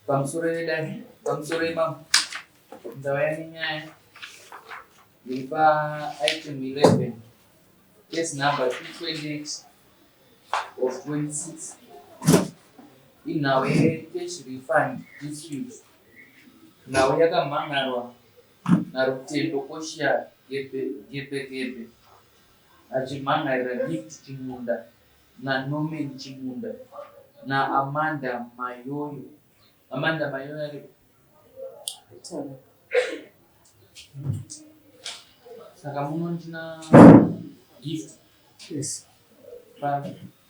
pamusoro dai pamusoro imam ndawaya nenyaya iripa item 11 case number 228 of 26 inhawu yecash refund dispute. Nhawu yakamhangarwa narutendo Koshia Gebe achimhangarira Gift Chimunda naNorman Chimunda naAmanda Mayoyo. Amanda Mayoyo ari saka munonzina Gift. Yes.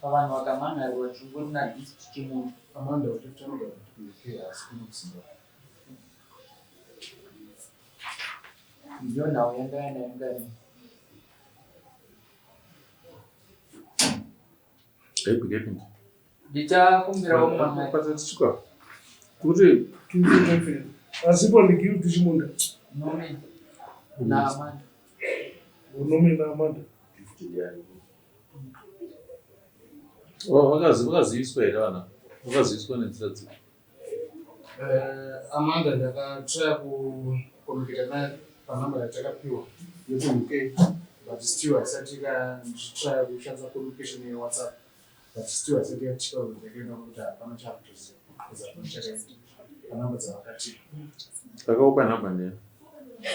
Pavanhu vakamhangarirwa chingori naGift Chimunda. Amanda utotanga kuti asikunokusimba. Ndiyo nhawu yangayani. Ndichakumbirawo mama Patatichika. Kuti kinzi asipo ni Gift Chimunda. Norman naAmanda. Norman naAmanda. Vakazivisa here vana vakazivisa nenzira dzipi? Amanda ndakatry kukomukita naye panhamba yatakapiwa yekuuk but still haisati ikatry kushandisa communication yeWhatsApp but still haisati yachika kuti ndakaenda kuti hapana chakutoziva chakaita panhamba dzavakatipa. Takaupa nhamba ndeni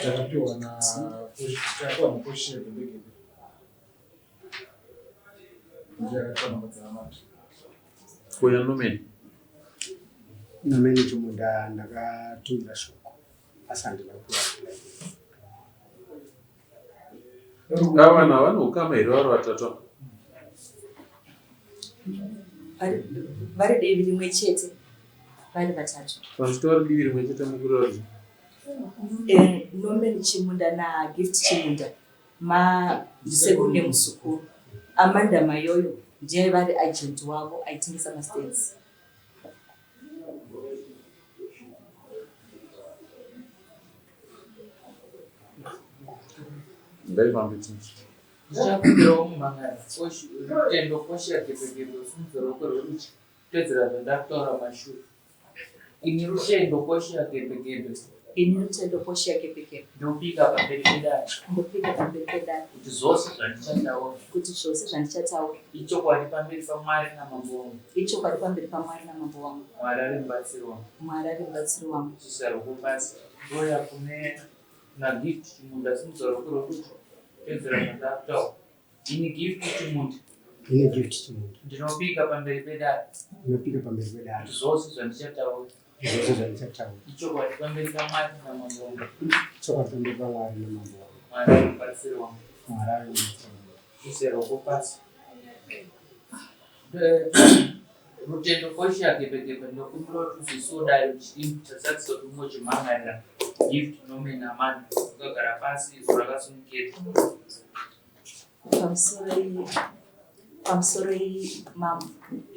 Takapiwa naPoshia Gebe ndiyakatipa nhamba dzaAmanda. kuya Norman Norman Chimunda ndakatumira shoko asi handina kuapula. avana vane ukama here vari vatatu vari divi rimwe chete vari vatatu vanosvika vari divi rimwe chete mukuru wacho Norman Chimunda naGift Chimunda ndisekuru nemusukuru. Amanda Mayoyo ndiye vari agent wavo aitengesa mastands. Ndichakumbirawo mumhangarira rutendo Koshia Gebe usimudziro rweruchi tedzera zvandakutaura mashure. Ini rutendo Koshia Gebe Ini rutendo Koshia Gebe ndopika pamberi pedare ndopika pamberi pedare kuti zvose zvandichataura kuti zvose zvandichataura ichokwadi pamberi paMwari namambo wangu. ichokwadi pamberi paMwari namambo wangu. Mwari ari mubatsiri wangu. Mwari ari mubatsiri wangu. Zisa rokubasa ndoya kune naGift Chimunda simudziro rweruchi tedzera zvandakutaura. Ini Gift Chimunda Ine Gift Chimunda ndinopika pamberi pedare ndinopika pamberi pedare kuti zvose zvandichataura zvose zvandichataura ichokwadi pamberi paMwari namambo wangu. ichokwadi pamberi paMwari namambo wangu. Mwari ari mubatsiri wangu. Mwari ari mubatsiri wangu. Zisa rokubasa rutendo Koshia Gebe ndokumbira kuti zvisodai chidimbu chasatisa kuti umwe chimhangarira Gift Norman naAmanda ukagara pasi izvo rakasunungeta.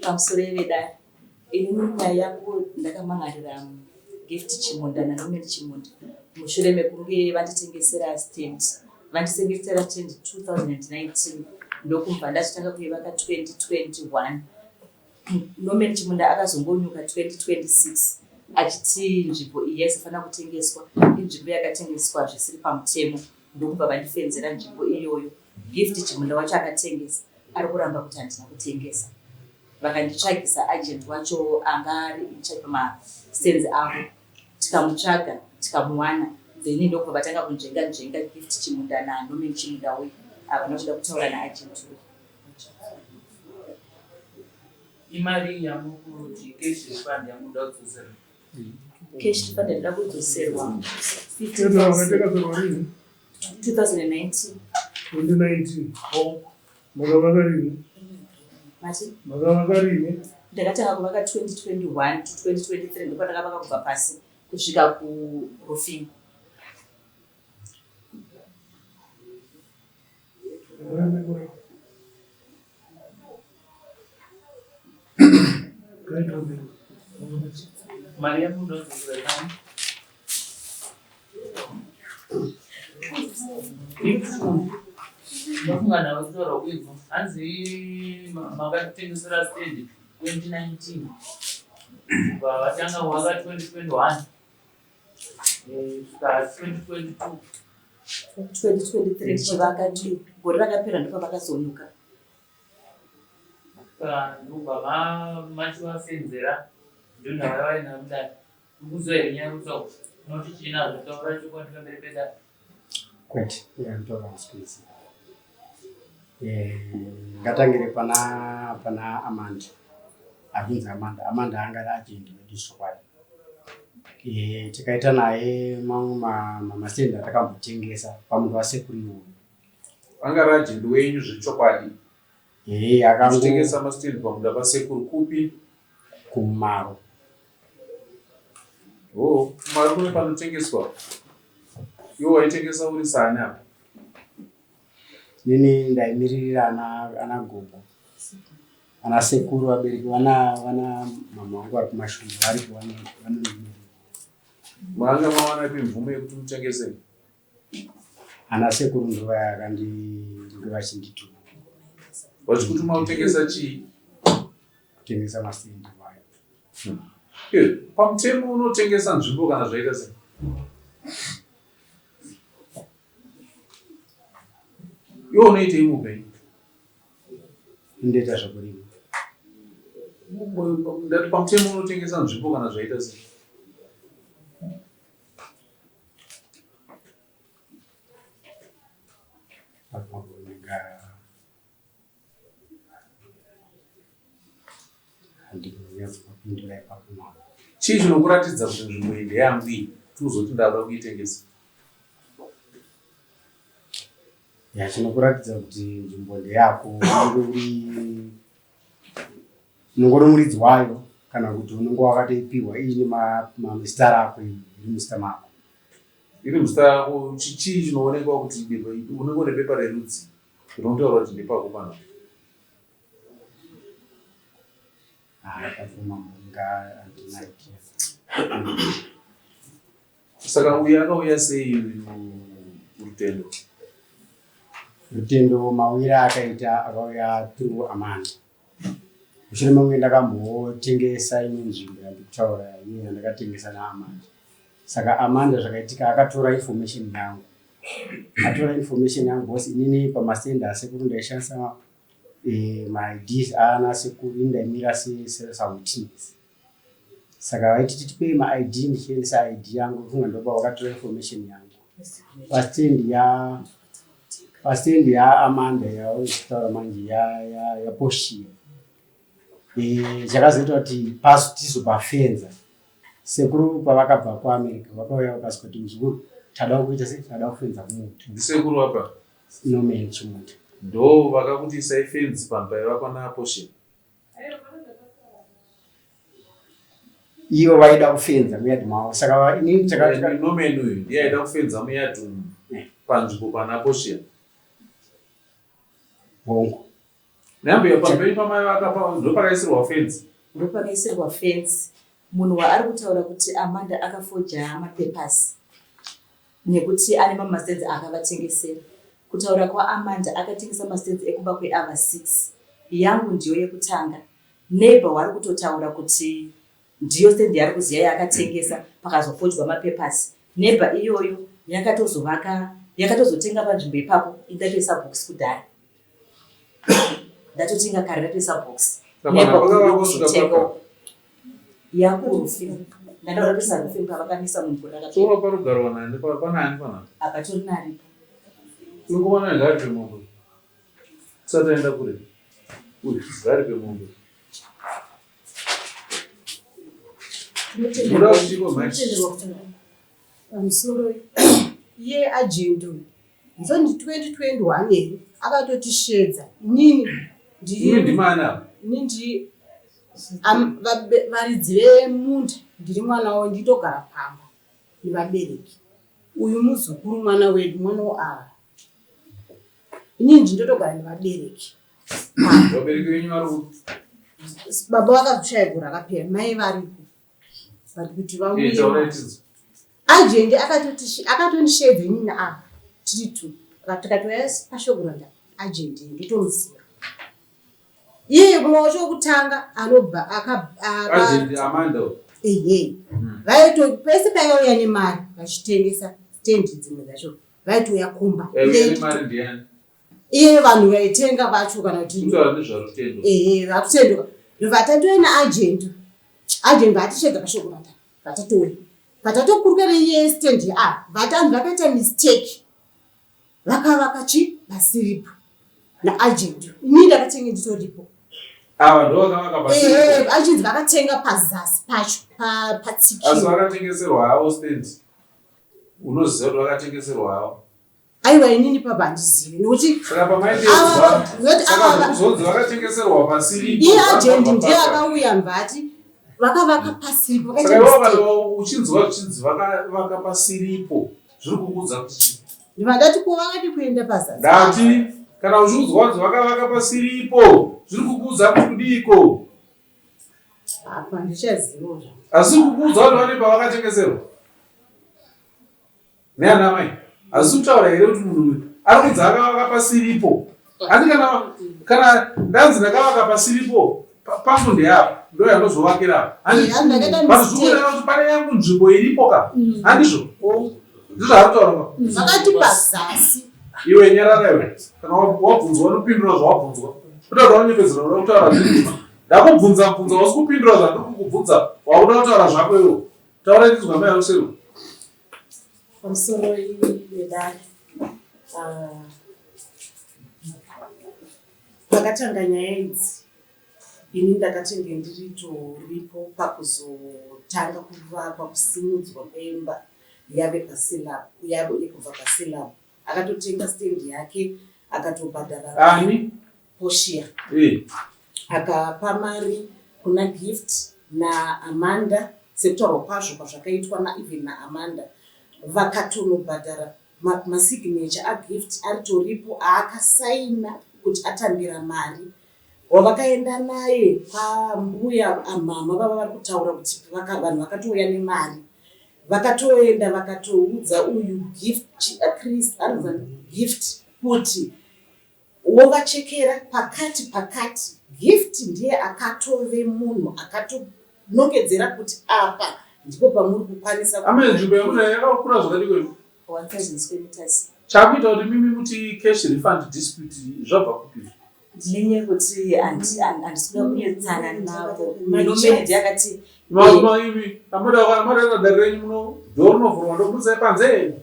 pamusoro yevedare ini munyaya yangu ndakamhangarira Gift Chimunda naNorman Chimunda mushure mekunge vanditengesera stand vanditengesera stand 2019 ndokumva ndachitanga kuivaka 2021. Norman Chimunda akazongonyuka 2026 achiti nzvimbo iyi yaisafanira kutengeswa inzvimbo yakatengeswa zvisiri pamutemo ndokubva vandifenzera nzvimbo iyoyo. Gift Chimunda wacho akatengesa ari kuramba kuti handina kutengesa. Vakanditsvagisa agent wacho anga ari incharge pamastands avo tikamutsvaga tikamuwana then ndokubva vatanga kunzvenga Gift Chimunda naNorman Chimunda uyu ava nochida kutaura naagent uyu. Imari yamukuti cash refund yamuda kudzoserwa. Cash refund ndinoda kudzoserwa Tenda wakateka rini? 2019. 2019. Makavaka rini? Mati? Makavaka rini? Ndakatanga kuvaka 2021 to 2023 ndipo ndakavaka kubva pasi kusvika kuroofing. Maria muda kudzoserwa. Mafunga nawe kutaura kwibva hanzi makatengesera stand 2019 Vatanga waka 2021 kusvika 2022 2023 chivakati gore rakapera ndipo vakazonuka ndobva machivasenzera ndonhava vaina mudani ukuzoerinyarusa noti chinazvo taura chokwadi pamberi pedare kwete yantora space ngatangire pana Amanda akunzi Amanda anga agent wedishokwadi tikaita naye mamwe masenda takambotengesa pamunhu wasekuru iwoyo anga ragent wenyu zvechokwadi akatengesa mastendi pamunda pasekuru kupi kumaro kumaro kune panotengeswa iwo waitengesa uri sani apa nini ndaimirira ana gogo ana sekuru vabereki vana mama wangu vari kumashure varipo vanomirira manga mawana pi mvumo yekuti mutengese ana sekuru ndovachindiva vachindituma vachikutuma kutengesa chii kutengesa mastendi vayo pamutemo unotengesa nzvimbo kana zvaita sei iwo unoitei mupenyu ndoita zvokurima ndati pamutemo unotengesa nzvimbo kana zvaita sei chii chinokuratidza kuti nzvimbo iyi ndeyangu iyi tuzoti ndava kuitengesa chinokuratidza kuti nzvimbo ndeyako unongori muridzi wayo kana kuti unenge wakatoipiwa iine mazita rako iri muzita mako iri muzita rako chii chinoonekwa kuti unenge une pepa rerudzi rinotaura kuti ndepako pano saka uyu akauya sei rutendo mawire akaita akauya through Amanda mushure memwe ndakambotengesa imwe nzvimbo yandikutaura iye yandakatengesa naAmanda saka Amanda zvakaitika akatora information yangu atora information yangu bhosi inini pamastendi asekuru ndaishandisa maIDs aana sekuru indaimira sewitness saka vaiti tipei maID ndichishandisa ID yangu kunga ndopa vakatora information yangu pastendi yaAmanda yautaura manje yaposhia chakazoita kuti tizopafenza sekuru pavakabva kuAmerica vakauya vakasika kuti muzukuru tada kuita sei tada kufenza muti ndisekuru apa Norman Chimuta ndo vakakuti saifenzi pamba yavakwa naposhia ivo vaida kufenza muyadhi mavo saka inini Norman uyu ndiye aida kufenza muyadhi panzvimbo panaposhia hongo nyambe pamberi pamai vakapa ndopakaisirwa fenzi ndopakaisirwa fenzi munhu waari kutaura kuti Amanda akafoja mapepasi nekuti ane mamastenzi akavatengesera kutaura kwaAmanda akatengesa mastenzi ekuba kweava 6 yangu ndiyo yekutanga neighbor wari kutotaura kuti ndiyo stendi yari kuziva yaakatengesa pakazofojwa mapepasi neighbor iyoyo yakatozotenga panzvimbo ipapo indatoisa box kudhara ndatotenga kare ndatoisa box neighbor yakurufi ndadaura pesa rufi pavakamisa munhu kurakatoa parugarwa nani panani pana apatori naripo unongona ngari pemunhu tisataenda kure uyu zari pemunhu muda kuchiko manje pamusoro iye agent nzoni 2021 eri akatotishedza inini ndimana nindi varidzi vemunda ndiri mwana wavo nditogara pamba nevabereki uyu muzukuru mwana wedu mwana waava inini ndindotogara nevabereki vabereki venyu vari baba vakazoshayigwa rakapera mai varipo vari kuti vauye ajendi akatondishedza inini ava tiri tu tikatoya pashogoranda ajendi nditomuziva iye mumwe wacho wekutanga anobva Agent Amanda. ehe vaito pese paivauya nemari vachitengesa stendi dzimwe dzacho vaitouya kumba Mari ndiani? iye vanhu vaitenga vacho kana kuti Kutaura nezvarutendo. vatendo vatatowe naagent vatishedza pashoko vatatowe vatatokuruka neiye stendi vatanhu vakaita mistake vakavaka basiripo naagent ini ndakatenge nditoripo Ava ndo vakavaka basiripo. achinzi vakatenga pazasi pacho patsikiro. Asi vakatengeserwa havo stendi. Unoziva kuti vakatengeserwa havo. Aiwa inini papa handizivi nokuti saka pamaitezwa saka kuzonzi vakatengeserwa pasiripo. Iye agent ndiye akauya mbati vakavaka pasiripo. Saka uchinzwa zvichinzi vakavaka pasiripo zviri kukuudza kuti ndivandati ko vakati kuenda pazasi. Ndati kana uchinzwa kuti vakavaka pasiripo zviri kukuudza kuti kudiko. Apa ndichaziva. Asi kukuudza kuti vane pavakatengeserwa. Neana mai. Asi kutaura here kuti munhu ari kunzi akavaka pasiripo. Asi kana ndanzi ndakavaka pasiripo pangu ndeapa ndo yandozovakira. Mazvikuonera kuti pane yangu nzvimbo iripo ka. Handizvo? Ndizvo ari kutaura. Vakati pazasi. Iwe nyarara iwe. Kana wabvunzwa unopindura zvawabvunzwa. Kuda kunyepedzera unoda kutaura zviri. Ndakubvunza wasi kupindura zvandiri kukubvunza. Wakuda kutaura zvako iwe. Taura ndizwa mai akusero. Pamusoro wedare pakatanga nyaya idzi ini ndakatenge ndiritoripo pakuzotanga kuvakwa kusimudzwa kwemba yave pasilab yekubva pasilab akatotenga stendi yake akatobhadhara ani Poshia akapa mari kuna Gift naAmanda sekutaurwa kwazvo kwazvakaitwa naEven naAmanda vakatonobhadhara masignature aGift aritoripo aakasaina kuti atambira mari wavakaenda naye pambuya amama vava vari kutaura kuti vanhu vakatouya nemari vakatoenda vakatoudza uyu Gift kuti wovachekera pakati Gift ndiye akatove munhu akatonongedzera kuti apa ndipo pamuri kukwanisa nzvimbo yamuna yakakura zvakadiko 1000 square meters. Chakuita kuti mimi kuti cash refund dispute zvabva kupi? Ndinye kuti andisikuda kunyetsana navo. Nomene ndiyakati ivi amuda dari renyu muno doro novhurwa ndomutsai panze.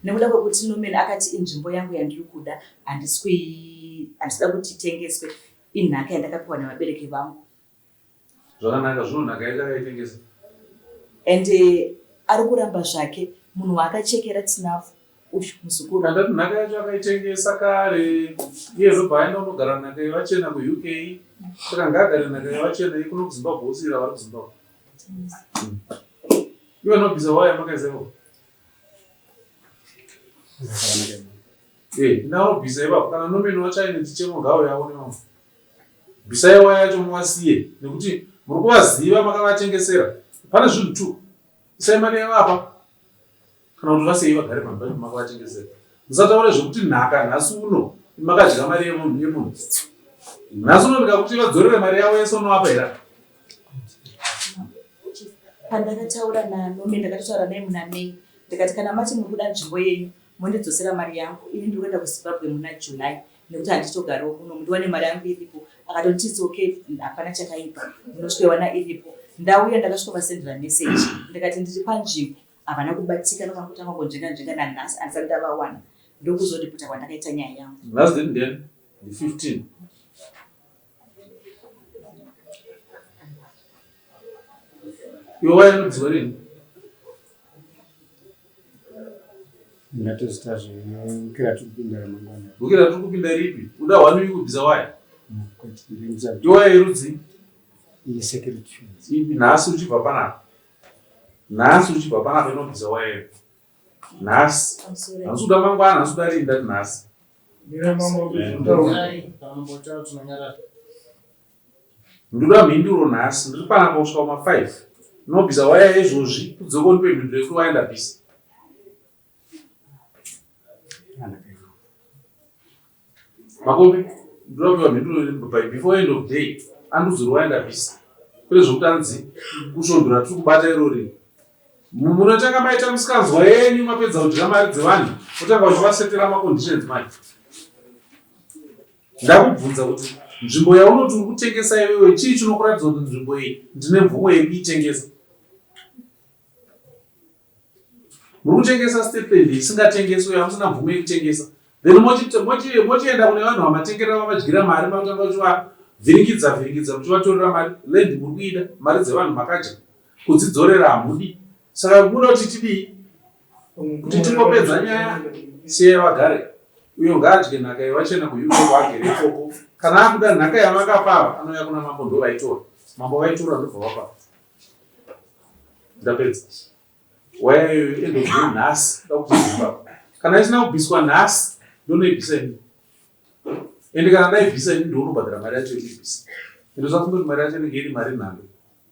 Nekuda kwekuti nomene akati inzvimbo yangu yandiri kuda handisida kuti itengeswe inhaka yandakapiwa navabereki vangu. Zvakanaka zvinonhaka yakaitengesa. Ende ari kuramba zvake munhu waakachekera tinafu muzukuru. Kandati nhaka yacho akaitengesa kare iye zvobva aenda kunogara nhaka yevachena kuUK saka ngaagare nhaka yevachena ikuno kuZimbabwe usira vari kuZimbabwe. Iwe nobvisa waya makaizevo naunobvisa ipapo kana nomene wachaine chichemo ngawo yaone mamwe bvisai waya yacho muvasiye nekuti muri kuvaziva makavatengesera. Pane zvinhu tu isai mari yavapa kana kuti vasei vagare pamba makavatengesera. Musataure zvekuti nhaka nhasi uno makadya mari yemunhu nhasi unovika kuti vadzorere mari yavo yese unovapa here. Pandakataura naNomene ndakataura naye muna May ndikati kana mati muri kuda nzvimbo yenyu mondidzosera mari yangu ini ndiri kuenda kuZimbabwe muna July nekuti handitogarawo kuno ndiwane mari yangu iripo. Akatoti it's okay hapana chakaipa munosvikewana iripo. Ndauya ndakasvika pasendera message ndikati ndiri panzvimbo havana kubatika nokutanga kunjenga nanhasi handisati ndavawana ndokuzoripota kwandakaita nyaya yangu. Nhasi ndeni 15 iwe wainodziwa rini? Ndatozita zvekira tikupinda ramangwana. Ukira tikupinda ripi? Uda wani kubvisa waya? Iwaya irudzi? Iyi security. Nhasi uchibva panapa. Nhasi uchibva panapa inobvisa waya iyo. Nhasi. Nhasi uda mangwana, nhasi uda rini ndati nhasi. Ndoda mhinduro nhasi, ndiri panapa kusvika kuma 5. Inobvisa waya izvozvi kudzoko ndipendudire kuti waenda bvisa. Makopi? ndopiwa mhinduro before end of day anduzorwa ndabvisa kune zvokutanzi kusvondora tiri kubata irori munotanga maita musikanzwa yenyu mapedza kudya mari dzevanhu otanga uchivasetera maconditions manje. Ndakubvunza kuti nzvimbo yaunoti uri kutengesa iwewe chii chinokuratidza kuti nzvimbo iyi ndine mvumo yekuitengesa? Muri kutengesa stipend isingatengeswi, hamusina mvumo yekutengesa. Then mochienda kune vanhu vamatengerera vamadyira mari makutanga uchivavhiringidza muchivatorera mari. Land muri kuida, mari dzevanhu makadya, kudzidzorera hamudi. Saka muda kuti tidii? Kuti tingopedza nyaya siyai vagare. Uyo ngaadye nhaka yevachena kuUK agere ikoko. Kana akuda nhaka yamakapava anouya kuna mambo ndovaitora. Mambo vaitora ndobva vapa. Ndapedza. Wayayo endobve nhasi ndakuti Zimbabwe. Kana isina kubviswa nhasi ndonoibvisa ini. Ende kana ndaibvisa ini ndounobhadhara mari yacho yeibvisa. Ende zvakundoti mari yacho inenge iri mari nhando.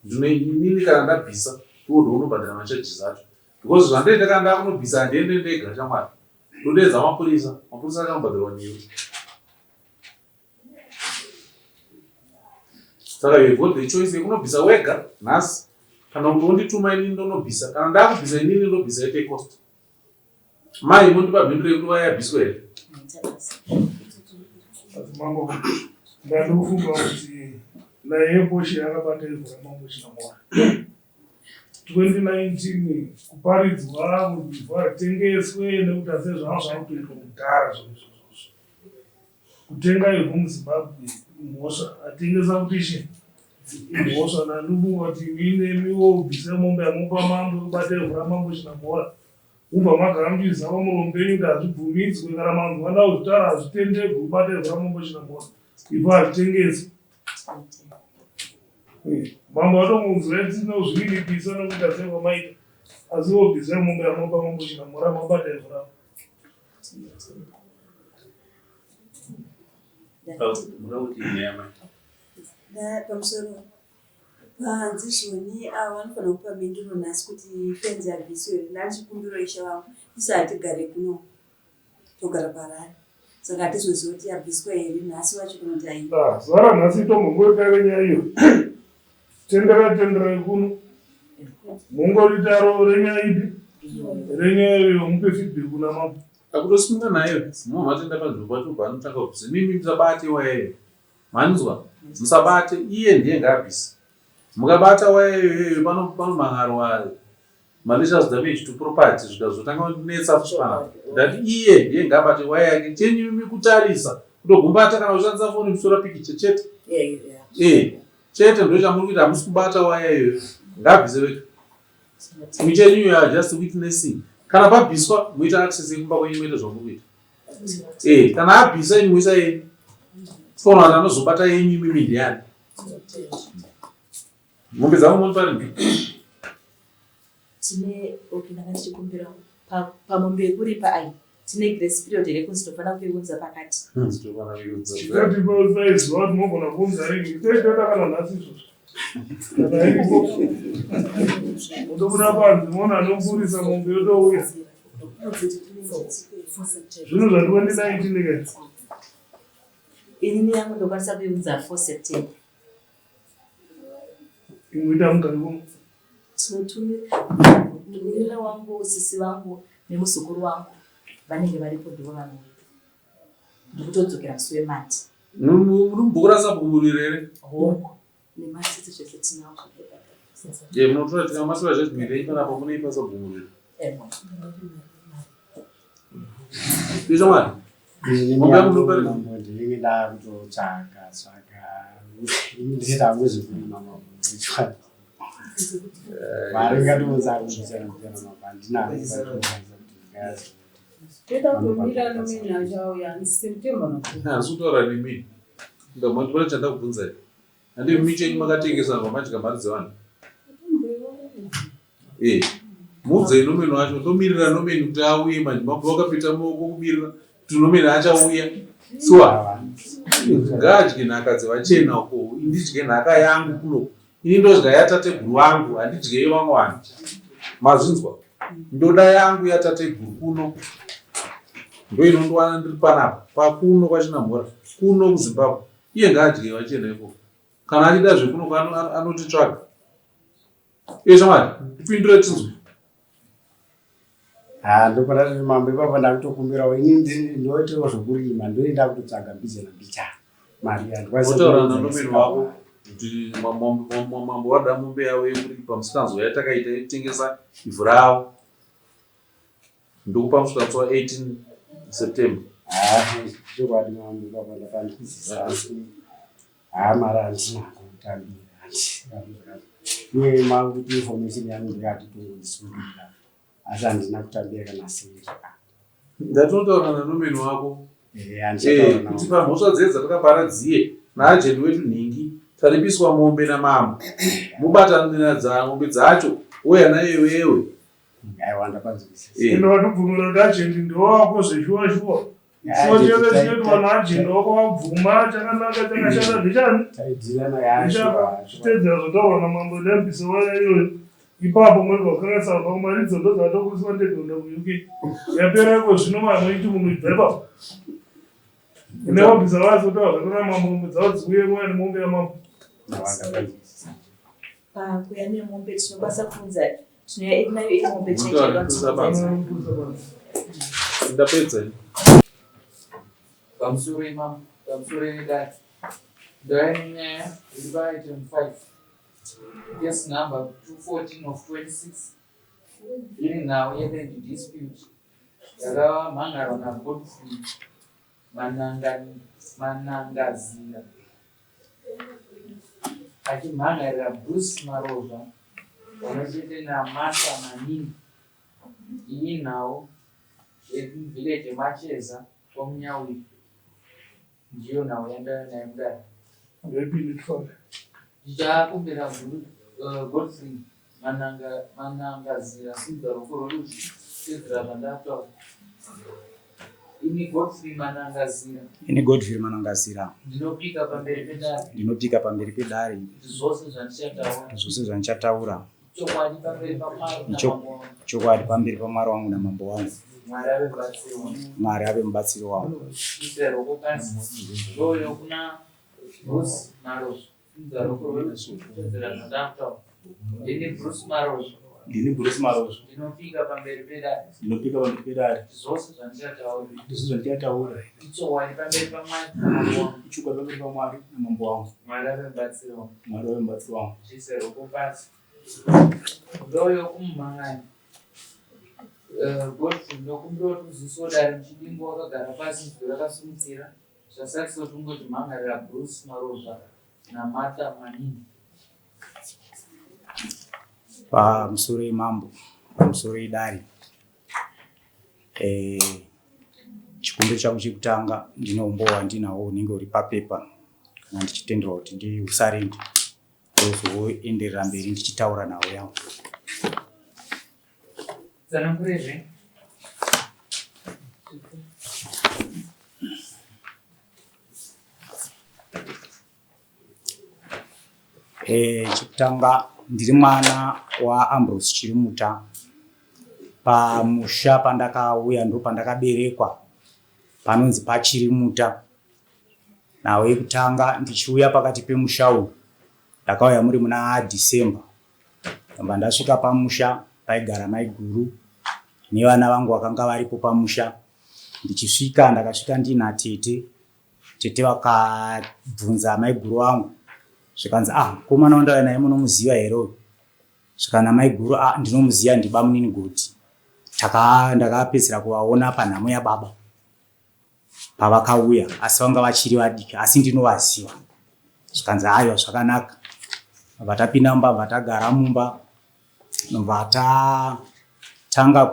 Inini kana ndabvisa ndounobhadhara macharges acho. Because zvandoenda kana ndakunobvisa handiende ndega chamwari. Ndodedza mapurisa akanobhadharwa neni. Saka you got the choice yekunobvisa wega nhasi kana kuti undituma inini ndonobvisa. Kana ndakubvisa inini ndobvisa yete cost. Mai mundipa bhinduro yekuti vayabviswa here. Mambo ndanofunga kuti naye Boshi akabata ivhu ramambo Chinamora. 2019 kuparidzwa kuti ivhu ritengeswe nekuti asi zvava zvakutoitwa kudhara zvozvozvo. Kutenga ivhu muZimbabwe imhosva, atengesa kuti chi imhosva. Nandifunga kuti inemiwo ubvise mombe yamupa mambo kubata ivhu ramambo Chinamora. Ubva magara muchizama muromo penyu kuti hazvibvumidzwe kana vanhu vada kuzvitara hazvitendegwi kubata ivhu ramambo Chinamora. Ivhu hazvitengeswi. Mambo vatomunzwira tisina kuzvininipisa nokuti aseva maita. Asi vobvisa mombe yamupa mambo Chinamora mabata ivhu ravo. Pamusoro panzizvoni ava vanofanira kupa mhinduro nhasi kuti fenzi yabviswe. Ndachikumbiro ishe vangu isi hatigare kuno, togara paRare. Saka hatizoziva kuti yabviswa here nhasi vacho kunoti aiva. Zara nhasi tombongoitaire nyaya iyo. Tendera kuno. Mungoritaro renyaya ipi? Renyaya iyo mupe feedback kuna mambo. Akutosimika nayo. Matenda panzvimbo pacho panotanga kubvisa. Mimi musabate wayeyo. Manzwa? Musabate, iye ndiye ngabvisa. Mukabata wayeyo panomangarwa malicious damage to property zvikazotanga kunetsa fushana. That iye ndiye ngabate waya yake. Chenyumi kutarisa. Kutogumbata kana kushandisa foni kusora pikicha chete. Chete ndo chamuri kuita hamusi kubata wayeyo. Ngabvise weka. Michenyu you are just witnessing. Kana pabviswa muita access yekumba kwenyu muite zvomuri kuita. Kana abvisa imi muisa yeni. Fona vanhu vanozobata yenyu mimi ndiani. Mombe dzangu muri pari. Tine ndanga ndichikumbira pamombe yekuri paai tine grace period yekuti tinofanira kuiunza pakati. Tikati paizwa kuti mogona kuunza ringi. Toitoda kana nhasi izvozvo. Kana iripo. Unobuda panze mona anopurisa mombe yotouya. Zvino zvati 2019 kati. Inini yangu ndokwanisa kuiunza 4 September. Imwita mukari kuno. Murume wangu, sisi wangu nemuzukuru wangu vanenge varipo ndivo vanouya. Ndikutodzokera musi weMati. Murumbukura sabhumurire here? Nematiti zvese tinawo. Munotora tikamasura zvezvimire ipanapo munoipa sabhumurire. Ndichamwari? Ndinenge ndakutotsvaga ndisita kuzvifuna mambo. Mari ngatiunza kuchera mabhandina. Toda kumira nomina achauya September. Hazutaura nemi. Ndamati chandakubvunza here. Handi michenyu makatengesa mamadya mari dzevanhu. Mudze nomeno wacho tomirira nomeno kuti auye manje mambo wakapita muoko kumirira kuti nomeno achauya. Swa. Ngadye nhaka dzevachena uko. Ndidye nhaka yangu kuno. Ini ndodya yatateguru wangu, handidye yevamwe vanhu. Mazvinzwa? Ndoda yangu yatateguru kuno. Ndo inondowana ndiri panapa. Pakuno kwaChinamora. kuno kuZimbabwe iye ngaadye vachienda ikoko. Kana achida zvekuno anotitsvaga. Shamwari, tipindure tinzwe. Ndokwada mambo ipapa ndakutokumbirawo ini ndoitawo zvokurima ndoenda kutotsvaga mbichena mbicha mari yandotaura nanomeni wako kuti mambo wada mombe yavo yekuripa musikanzwa yatakaita yekutengesa ivhu ravo ndokupa musvika wa 18 September. chokwadi mambo ipapa ndakanzwisisa mari handinako kutambira uye makuti information yangu ndikatitongondisungirira asi handina kutambira kana sei. Ndatotaura nanomeni wako kuti pamhosva dzedu dzatakaparadziye naajeni wetu Nhingi taripiswa mombe namambo mubatanidza mombe dzacho uya nayewewe. Aiwa ndapanzwisisa. Ino watubvumira kuti ajeni ndowako zveshuwa shuwa. Socheve chinoitwa naajeni wako wabvuma chakanaka chakashanda ndichani? Taidzirana yacho. Chitedzera zvotaura namambo ndembise waya iyoyo. Ipapo mwega wakanga mari dzondo dzatokuriswa ndegona kuUK. Yapera iko zvino mamweiti mumibveba. Ine wabvisa vasi kutaura zvakona mambo dzavo dziuye mwana mombe yamambo. Kuya nemombe tinokwanisa kuunza tinoya nayo iri mombe chaichaiwa. Ndapedza. Pamusoro imam, pamusoro nedare. Ndoyani nyaya iri pa-item 5. Case number 214 of 26. Iri nhau yeland dispute. Yakamhangarwa naGodfrey Manangazira. Achimhangarira Bruce Marova. Pamwechete naMartha Manini. Iyi nhau yevillage Macheza kwaMunyawi. Ndiyo nhau yandayo nayo mudare. Ndichakumbira Godfrey Manangazira simba roko rorudyi tedzera zvandataura. Ini Godfrey Manangazira ndinopika pamberi pedare zvose zvandichataura chokwadi pamberi paMwari wangu naMambo wangu. Mwari ave mubatsiri wangu. Ndini Bruce Marozo. Ndinopika pamberi pedare. Zvose zvandichataura. Chokwadi pamberi paMwari naMambo wangu. Mwari ave mubatsiri wangu. Ndoyo kumumhanganyi. Godfrey ndokumbira kuti uziso dare muchidingo wakagara pasi nzwi rakasimudzira zvasakisa kuti ungoti mhangarira Bruce Marova naMartha Manini. Pamusoro imambo, pamusoro idare. Chikumbiro changu chekutanga ndinombowa ndinawo unenge uri papepa kana ndichitenderwa kuti ndiusarende ndozoenderera mberi ndichitaura nawo yangu. Zanamurezve. Chekutanga ndiri mwana waAmbrose Chirimuta. Pamusha pandakauya ndo pandakaberekwa panonzi paChirimuta. Nawo yekutanga ndichiuya pakati pemusha uyu ndakauya muri muna December. Ndabva ndasvika pamusha paigara mai guru nevana vangu vakanga varipo pamusha. Ndichisvika ndakasvika ndina tete vakabvunza mai guru vangu zvikanzi mukomana wandauya naye munomuziva here? Zvikana mai guru ndinomuziva ndiba munini goti. Ndakapedzera kuvaona panhamo yababa pavakauya asi vanga vachiri vadiki asi ndinovaziva. Zvikanzi aiwa zvakanaka. Vatapinda mumba vatagara mumba vatatanga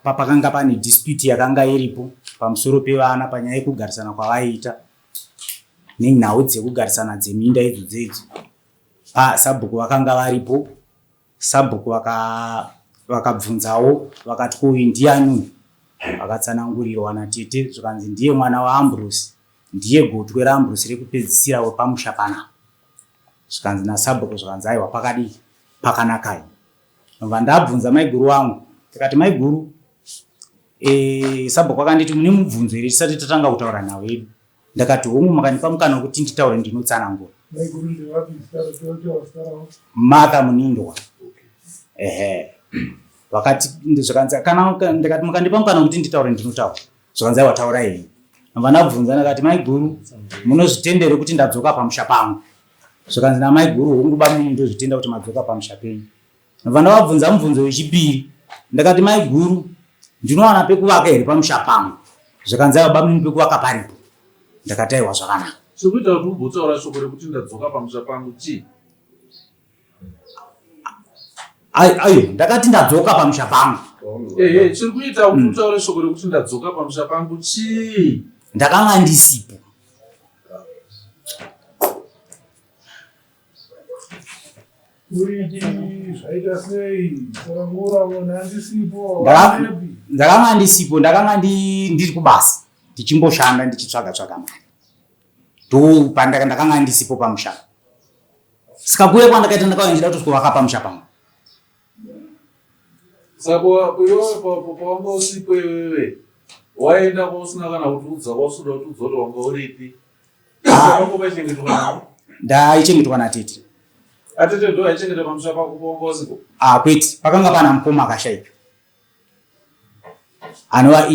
pakanga pane dispute yakanga iripo pamusoro pevana panyaya yekugarisana kwavaiita nenhau dzekugarisana dzeminda idzodzo. Sabhuku vakanga varipo. Sabhuku vakabvunzawo vakati uyu ndiani? Vakatsanangurirwa natete zvikanzi ndiye mwana waAmbrose, ndiye gotwe raAmbrose rekupedzisira wepamusha panapa. Zvikanzi naSabhuku zvikanzi aiwa pakadii pakanakai. Ndobva ndabvunza mai guru wangu tikati mai guru Sabhuku akanditi mune mubvunzo here tisati tatanga kutaura nawo edu. ndakati homu makanipa mukana wekuti nditaure ndinotsanangura. Martha Munindwa. Wakati zvakanzi kana ndakati mukandipa mukana wekuti nditaure ndinotaura. Zvakanzi wataura hei. Vana bvunza ndakati mai guru munozvitendere kuti ndadzoka pamusha pangu. Zvakanzi na mai guru honguba munhu ndozvitenda kuti madzoka pamusha penyu. Vana vabvunza mubvunzo wechipiri ndakati mai guru ndinowana pekuvaka here pamusha pangu. Zvakanzi baba munhu pekuvaka paripo. Ndakati aiwa zvakanaka. Chikuita kuti ubvutaura shoko rekuti ndadzoka pamusha pangu chi? Ayo ndakati ndadzoka pamusha pangu. Chiri kuita kuti utaure shoko rekuti ndadzoka pamusha pangu chi? Ndakanga ndisipo. Ndakanga ndisipo, ndakanga ndiri kubasa ndichimboshanda ndichitsvaga mari. Ndakanga ndisipo pamusha. Saka kuye kwandakaita ndakaenjera kutosvika pamusha pangu. Saka pawanga usipo iwewe waenda kwausina kana kutiudza kwausuda kutiudza kuti wanga uripi? Ndaichengetwa natete. Atete ndo aichengeta pamusha pako pawanga usipo? Kwete, pakanga pana mukoma akashaika. Anova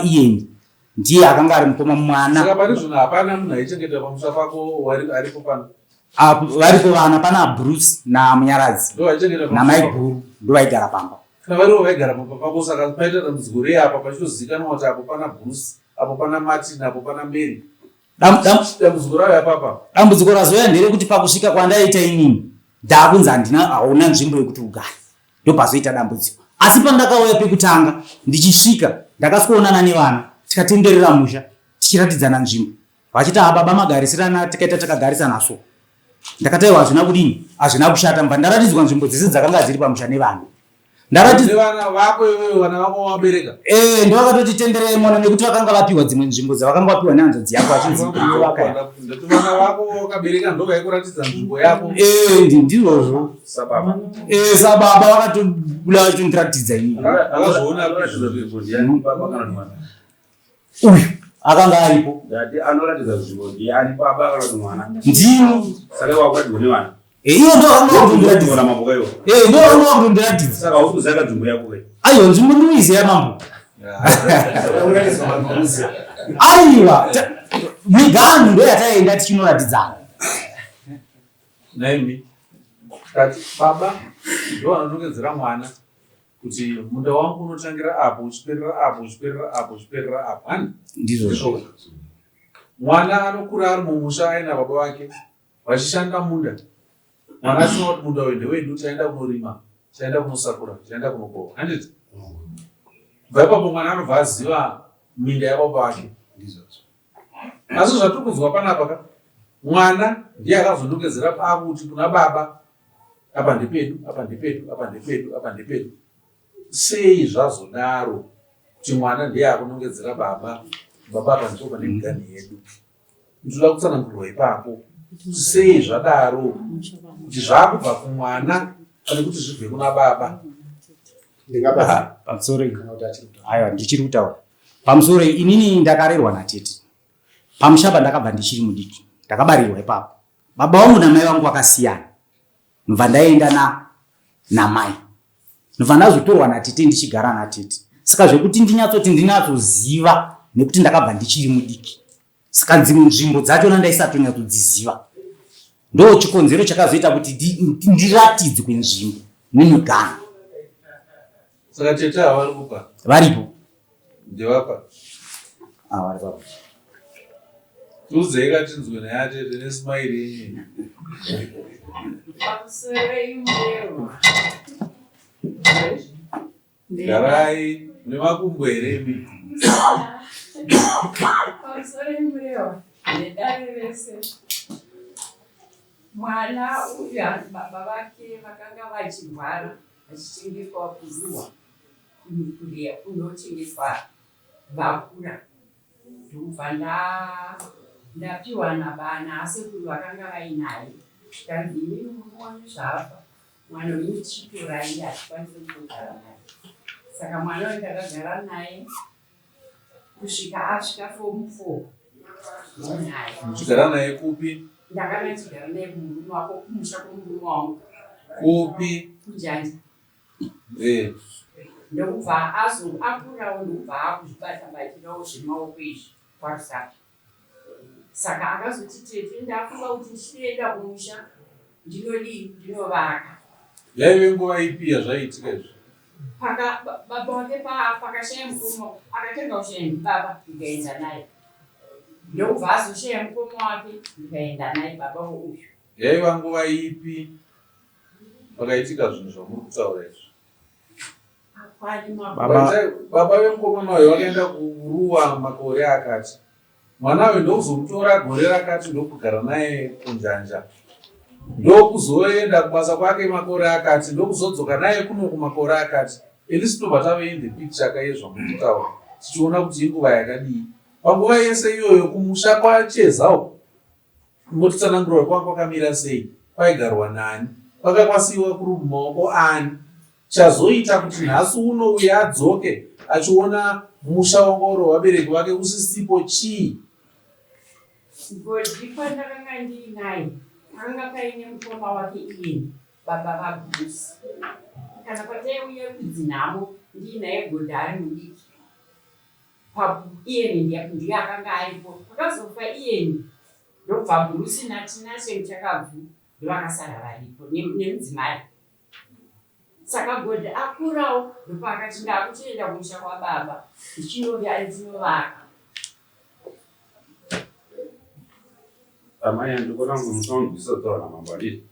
Ian. Ndiye akanga ari mukoma mwana. Saka pane zvino hapana munhu aichengeta pamusha pako aripo pano? Varipo vana pana Bruce na Munyaradzi na Mai Guru ndo vaigara pamba. Kana varivo vaigara pamba pako saka paita dambudziko rei apa pachizozivikanwa kuti apo pana Bruce, apo pana Martin, apo pana Mary. Dambudziko rayo apapa. Dambudziko razoya nderekuti pakusvika kwandaita inini ndakunzi hauna nzvimbo yekuti ugare. Ndo pazoita dambudziko. Asi pandakauya pekutanga ndichisvika ndakasikuonana nevana tikatenderera musha tichiratidzana nzvimbo. Vachiti baba magarisirana tikaita takagarisana so. Ndakataiwa hazvina kudini, hazvina kushata, mva ndaratidzwa nzvimbo dzese dzakanga dziri pamusha nevana. Vana vako iwewe vana vako wabereka? Ndovakatoti tenderei mona nekuti vakanga vapiwa dzimwe nzvimbo dzavakanga vapiwa nehanzvadzi yako achinzi vaka. Ndati vana vako wakabereka ndo vaikuratidza nzvimbo yako? Ndizvozvo. Sababa vakatobula vachitondiratidza inini. Akazoona nzvimbo ndiani baba kana mwana? Uyu akanga aripo. Ndati anoratidza nzvimbo ndiani baba kana mwana? Ndino. Saka wakuratidza nevana. Iyo ndo akanga kundiratidza. Ndona mambo kayo. Ndo akanga kundiratidza. Saka ukuzaka nzvimbo yako kai. Aiwa nzvimbo ndiuiziya mambo. Aiwa. Miganu ndo yataenda tichinoratidzana. Naimi. Kati baba ndo anonongedzera mwana kuti munda wangu unotangira apo uchiperera apo uchiperera apo uchiperera apo. Ndizvo. Mwana anokura ari mumusha aina baba vake vachishanda munda. Mwana asina kuti munda uyu ndewedu, chaenda kunorima, chaenda kunosakura, chaenda kunokohwa. Handiti? Kubva ipapo mwana anobva aziva minda yababa vake. Asi zvatiri kunzwa panapa mwana ndiye akazonongedzera pakuti kuna baba apa ndepedu, apa ndepedu, apa ndepedu, apa ndepedu. Sei zvazodaro kuti mwana ndiye akunongedzera baba, baba apa ndipo pane migani yedu? Ndoda kutsanangurwa ipapo. Sei zvadaro kuti zvakubva kumwana pane kuti zvibve kuna baba? Pamusoro aiwa ndichiri kutaura. Pamusoro inini ndakarerwa natete. Pamushaba ndakabva ndichiri mudiki. Ndakabarirwa ipapo. Baba vangu namai vangu vakasiyana. Ndobva ndaenda namai. Ndobva ndazotorwa natete ndichigara natete. Saka zvekuti ndinyatsoziva nekuti ndakabva ndichiri mudiki. Saka nzvimbo dzachona ndaisatonyatsodziziva. Ndo chikonzero chakazoita kuti ndiratidzwe nzvimbo nemigano. Saka tete havari kupa? Varipo. Ndevapa? Varipo. Tiudzei katinzwe naye atete nesimairi yenyu. Garai nemakumbo here imi? Mwana uyu baba vake vakanga vachirwara vachichengetwa kuruwa kunochengetwa vakura. Ndobva ndapiwa nabana asekuru vakanga vainaye. Kanzi inini muone zvafa mwana uyu ndichitorai hatikwanisi kutogara naye. Saka mwana uyu ndakagara naye kusvika asvika form 4 naye. Muchigara naye kupi? Ndakanga ndichigara naye kumurume wako kumusha kwomurume wangu. Kupi? Kujanja. Ndokubva akurawo ndokubva akuzvibata-batirawo zvemaoko izvi parusapi. Saka akazoti tete ndafunga kuti ndichienda kumusha ndinodii ndinovaka. Yaive nguva ipi yazvaitika izvi? Baba wake pakashaya mukoma akatenga kushaya baba ndikaenda naye. Ndokubva azoshaya mukoma wake ndikaenda naye baba uyu. Yaiva nguva ipi pakaitika zvinhu zvamuri kutaura izvi? Baba vemukoma wayo vakaenda kuruwa makore akati. Mwanawe ndokuzomutora gore rakati ndokugara naye kunjanja. Ndokuzoenda kubasa kwake makore akati, ndokuzodzoka naye kuno kumakore akati. Elisi tobva tave in the picture kaizvo mukutaura. Tichiona kuti inguva yakadii. Panguva yese iyoyo kumusha kwaChezawo. Ngotitsanangurwa kwanga kwakamira sei? Kwaigarwa nani? Kwakakwasiwa kuri mumaoko ani? Chazoita kuti nhasi uno uya adzoke achiona musha wangoro wabereki vake usisipo chii? Godzi pandakanga ndiinaye akanga paine mukoma wake iyeni baba vaBruce. Kana pataiuya kudzinhamo ndiinaye Godzi ari mudiki. Iyeni ndiye akanga aripo. Pakazofa iyeni ndobva Bruce naTinashe Muchakabvu ndovakasara varipo nemudzimai. Saka Godzi akurawo ndopaakati ndakutoenda kumusha kwababa ndichinovya ndinovaka. Amai andikona ngumusaundisa kutaura mambo adii.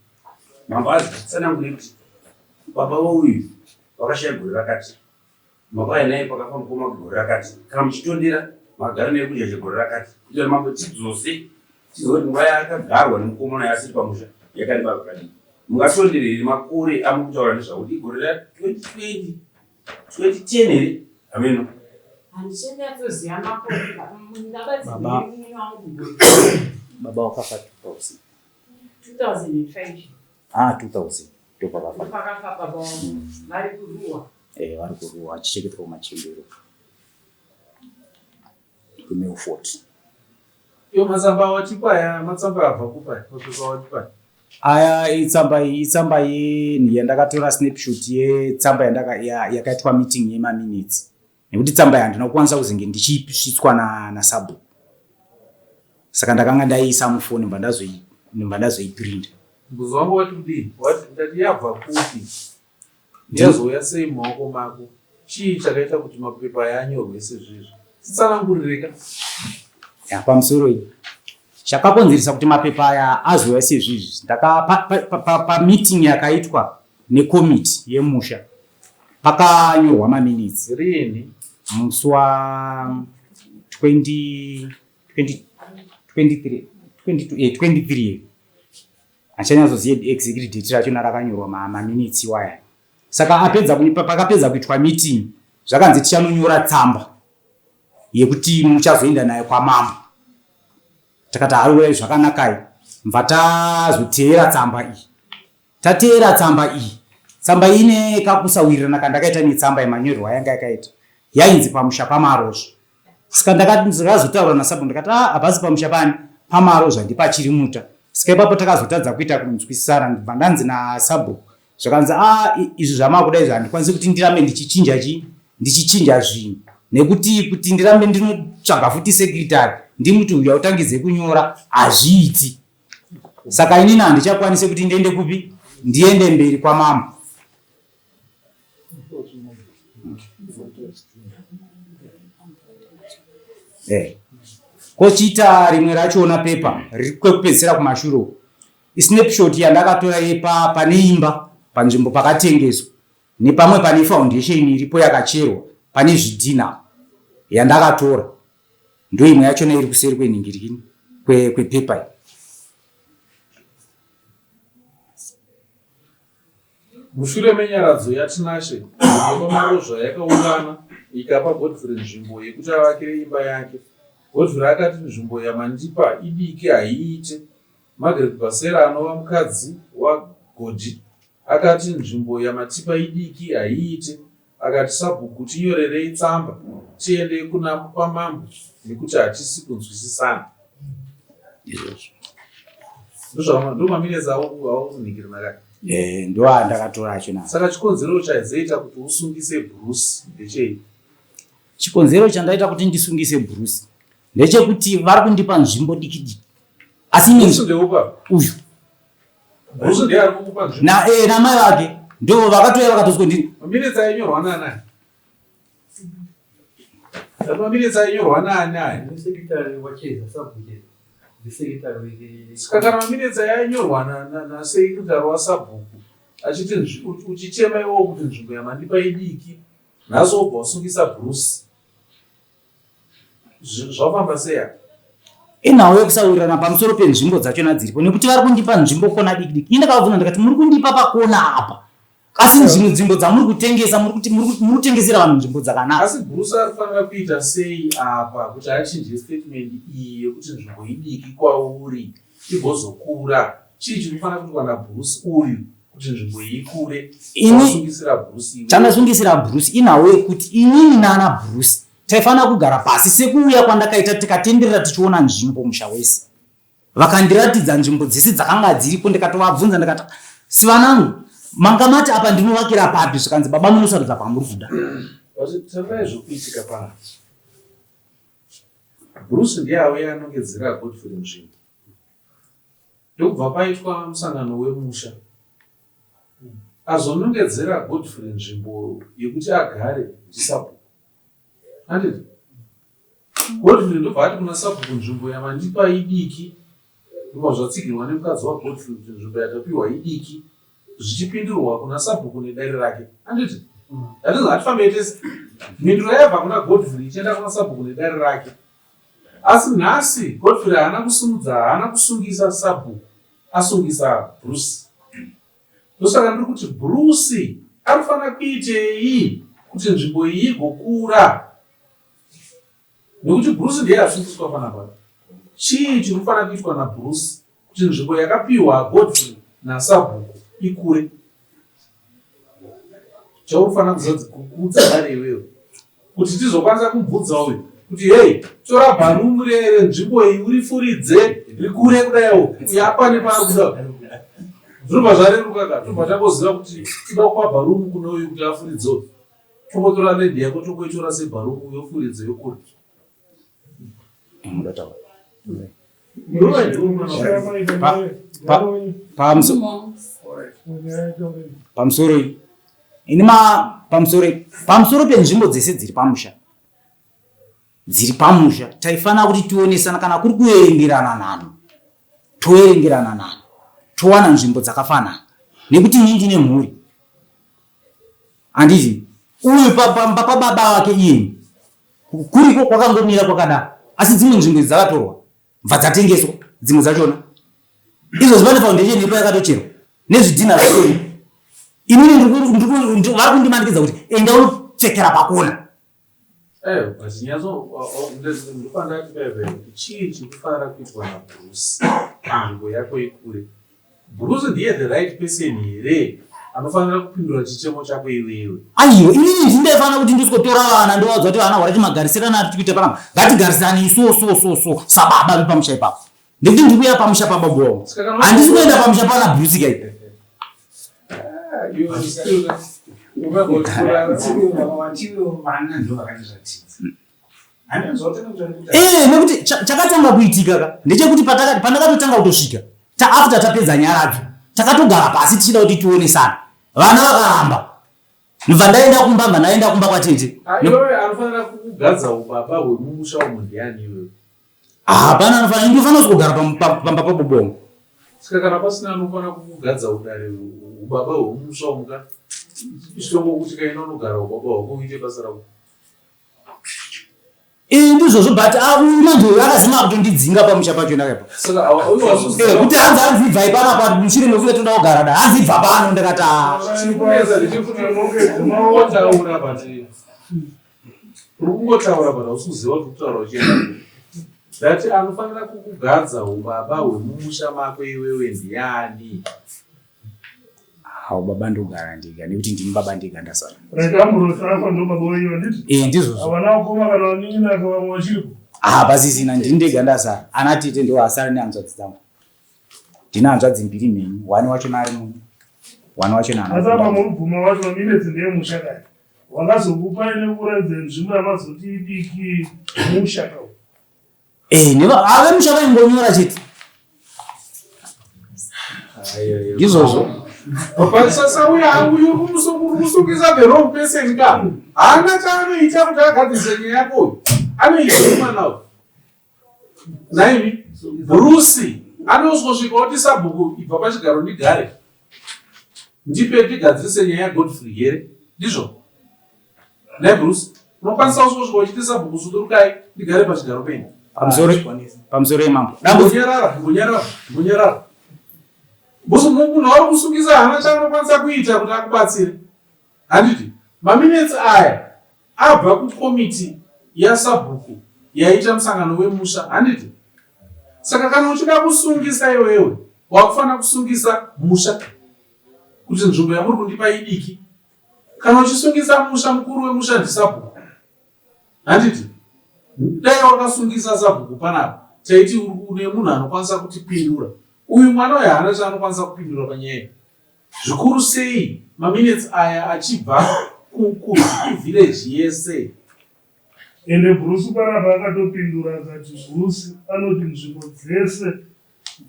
Mambo azitsanangure kuti baba vouyu vakashaya gore rakati. Makauya naye pakafa mukoma gore rakati. Kana muchitondera magara naye kudya chegore rakati. Kuitira mambo tidzose tizoti nguva yakagarwa nemukoma naye asiri pamusha yakanipa vakadii. Mungatondereri makore amukutaura nezvakuti igore ra2020 here. Ameno. Handichandatoziva makore ndabadzidzire mumwe wangu. Baba wakafa 2005. 2000 ndopakafa. Ndopakafa baba wangu. Vari kuruwa. Vari kuruwa achichengetwa kumachembero. Kumeufort. Iyo matsamba wachipaya matsamba abva kupaya mapepa wachipaya. Aya itsamba yandakatora snapshot yetsamba yakaitwa meeting yema-minutes. Nekuti tsamba yandina kukwanisa kuzenge ndichisvitswa naSabu. Saka ndakanga ndaiisa mufoni mba ndazoiprinta. Mbuzo wangu wati kudini? Wati ndati yabva kupi? Yazouya sei mumaoko mako? Chii chakaita kuti mapepa yanyorwe sezvizvi? Titsanangurireka. Pamusoro iyi. Chakakonzeresa kuti mapepa aya azouya sezvizvi. Pa-meeting yakaitwa nekomiti yemusha. Pakanyorwa ma-minutes. Rini? Musi wa 23 achanyazoziva executive date rachona rakanyorwa ma-minutes waya. Saka pakapedza kuitwa meeting zvakanzi tichanonyora tsamba yekuti muchazoenda nayo kwamambo. Takati haiwai zvakanakai mva tazoteera tsamba iyi. Tateera tsamba iyi. Tsamba iyi nekakusawirirana kandakaita netsamba yemanyorerwa yanga yakaita. Yainzi pamusha pamarozva. Saka ndakazotaura naSabu ndikati hapasi pamusha pamarozva ndipachiri muta. Saka ipapo takazotadza kuita kunzwisisana ndibva ndanzi naSabu. Zvakanzi izvi zvamakuda izvi handikwanisi kuti ndirambe ndichichinja zvinhu. Nekuti kuti ndirambe ndinotsvaga futi sekretari ndimuti uya utangidze kunyora hazviiti. Saka inini handichakwanise kuti ndiende kupi? Ndiende mberi kwamambo. Kochiita rimwe rachona pepa kwekupedzisira kumashuro. Snapshot yandakatora yepa pane imba panzvimbo pakatengeswa. Nepamwe pane foundation iripo yakacherwa pane zvidhina yandakatora. Ndo imwe yachona iri kuseri kwenhingirini kwepepa iyi. Mushure menyaradzo yaTinashe, Marozva yakaungana ikapa Godfrey nzvimbo yekuti avakire imba yake. Godfrey akati nzvimbo yamandipa idiki haiite. Margaret Basera anova mukadzi waGodhi akati nzvimbo yamatipa idiki haiite. akati sabhuku tinyorerei tsamba tiende kuna kwamambo nekuti hatisi kunzwisisana. Ndo maminezi aukunikira nakati. Ndo andakatora acho na. Saka chikonzero chaizoita kuti usungise Bruce ndechei? Chikonzero chandaita kuti ndisungise Bruce ndechekuti vari kundipa nzvimbo diki diki. Asi Bruce ndeupa uyu. Bruce ndiye ari kukupa nzvimbo. Na mai vake ndo vakatouya vakatoswa ndini. Maminezi ainyorwa naani? Maminezi ainyorwa naani? Sekretari wacheza sabhuku. Saka kana maminezi ainyorwa nasekretari wasabhuku achiti uchichema iwo kuti nzvimbo yamandipa idiki, nhasi wobva usungisa Bruce, zvafamba seya? Inhawo yekusawirirana pamusoro penzvimbo dzachona dziripo nekuti vari kundipa nzvimbo kona diki diki. Ine ndakabvunza ndikati muri kundipa pakona apa, asi dzimwe nzvimbo dzamuri kutengesa muri kutengesera vanhu nzvimbo dzakanaka. Asi Bruce arifanira kuita sei apa kuti achinje statement iyi yekuti nzvimbo idiki kwauri igozokura? Chii chinofanira kuitwa naBruce uyu kuti nzvimbo iyi ikure? Wasungisira Bruce. Chandasungisira Bruce inhawo yekuti inini nana Bruce taifanira kugara pasi sekuuya kwandakaita tikatenderera tichiona nzvimbo musha wese. Vakandiratidza nzvimbo dzese dzakanga dziripo, ndikatovabvunza ndikati sivanangu manga mati apa ndinovakira papi? Zvikanzi baba munosarudza pamuri kuda. Tandai zvokuitika pana Bruce ndiye auya anongedzera Godfrey nzvimbo, ndokubva paitwa musangano wemusha azonongedzera Godfrey nzvimbo yekuti agare ndisabhuku. Handiti Godfrey ndobva ati kuna sabhuku nzvimbo yamandipa idiki, ndobva zvatsigirwa nemukadzi waGodfrey kuti nzvimbo yatapiwa idiki, zvichipindurwa kuna sabhuku nedare rake. Handiti hatifambe tese mhinduro yaibva kuna Godfrey ichienda kuna sabhuku nedare rake. Asi nhasi Godfrey haana kusumudza, haana kusungisa sabhuku, asungisa Bruce. Ndosaka ndiri kuti Bruce arifanira kuitei kuti nzvimbo iyi igokura, nekuti Bruce ndiye asungiswa panapa. Chii chinofanira kuitwa naBruce kuti nzvimbo yakapiwa Godfrey nasabhuku ikure? Chaufanira kukudza ari iwewe kuti tizokwanisa kumubvunza uyu kuti hei, tora bharumu nzvimbo iyi urifuridze rikure kudaiwo yapane paakuda. Zvinobva zvareruka ka, tobva tangoziva kuti toda kupa bharumu kuno uyu kuti afuridze. Tombotora redhi yako tongoitora sebharumu yofuridze yokura. Pamusoro pamusoro penzvimbo dzese dziri pamusha taifanira kuti tionesana kana kuri kuerengerana nano toerengerana nano towana nzvimbo dzakafanana, nekuti ini ndine mhuri handiti uyu pamba pababa wake iyeni kuriko kwakangomira kwakada, asi dzimwe nzvimbo dzakatorwa bva dzatengeswa dzimwe dzachona. Izvo zvipane foundation ipo yakatocherwa nezvidhina zvakoi. Inini vari kundimanikiza kuti enda unopfekera pakona. Ndinofanira kuti chii chinofanira kuitwa naBruce nzvimbo yako ikure? Bruce ndiye the right person here anofanira kupindura chichemo chako iwewe. Aiyo, inini ndindefanira kuti ndisikotora vana ndovadza kuti vana hwari timagarisirana ari tikuita panapa ngatigarisani iso sababa pamusha ipapo, ndekuti ndikuya pamusha pababa wangu, handisi kuenda pamusha pana Bruce kai. Nekuti chakatanga kuitika ka ndechekuti pandakatotanga kutosvika after tapedza nyaradzo takatogara pasi tichida kuti tionesana, vana vakaramba, ndibva ndaenda kumba kwatete. Iwewe anofanira kugadza ubaba hwemumusha umu ndiani iwewe? Hapana, ndinofanira kugara pamba pabobongo. Saka kana pasina anofanira kugadza udare ubaba hwemumusha umu ka ichongo kuti kaina unogara ubaba hwako uite basa rako. Ndizvozvo but manzo akazima kutondidzinga pamusha pacho ndakaipa. Saka kuti hanzi anzibva ipanapa mushure mekuti toda kugara da anzibva pano ndakati chikuneza ndichikuti unongotaura pati ukungotaura pata usiziva kuti kutaura uchienda ndati anofanira kukugadza ubaba hwemumusha mako iwewe ndiani? Hau baba ndogara ndiga nekuti ndini baba ndiga ndasara. Rakamurotsafa ndo baba wenyu nditi? Ndizvo. Avana ukoma kana vanina kavamwe vachiripo. Pasisina ndini ndega ndasara. Ana tete ndiwo asara nehanzvadzi dzangu. Ndina hanzvadzi mbiri mhenyu, wani wacho nari munhu. Wani wacho nana. Asaba murubvuma wacho minetsi ndeye musha kare. Wakazokupa nekuradza nzvimbo yamazoti idiki musha kawo. Ave musha vaingonyora chete. Izvozvo. Sasa uyu kusungisa the wrong person ka. Haana chaanoita kuti agadzise nyaya yako. Anoita mwana. Naimi Bruce anozosvika kuti sabhuku ibva pachigaro ndigare. Ndipe ndigadzise nyaya yaGodfrey here. Ndizvo. Ne Bruce, unokwanisa kusvika uchiti sabhuku sudurukai ndigare pachigaro penyu. Pamusoro emambo. Mbonyarara. Munhu ari kusungisa hana chaanokwanisa kuita kuti akubatsire. Handiti maminitsi aya abva kukomiti yasabhuku yaita musangano wemusha. Handiti saka kana uchida kusungisa iwewe wakufanira kusungisa musha kuti nzvimbo yamuri kundipa idiki. Kana uchisungisa musha, mukuru wemusha ndisabhuku. Handiti dai wakasungisa sabhuku panapa taiti une munhu anokwanisa kutipindura. Uyu mwana uyu haana chaanokwanisa kupindura panyaya. Zvikuru sei maminitsi aya achibva kuvillage yese. Ende Bruce panapa akatopindura akati Bruce anoti nzvimbo dzese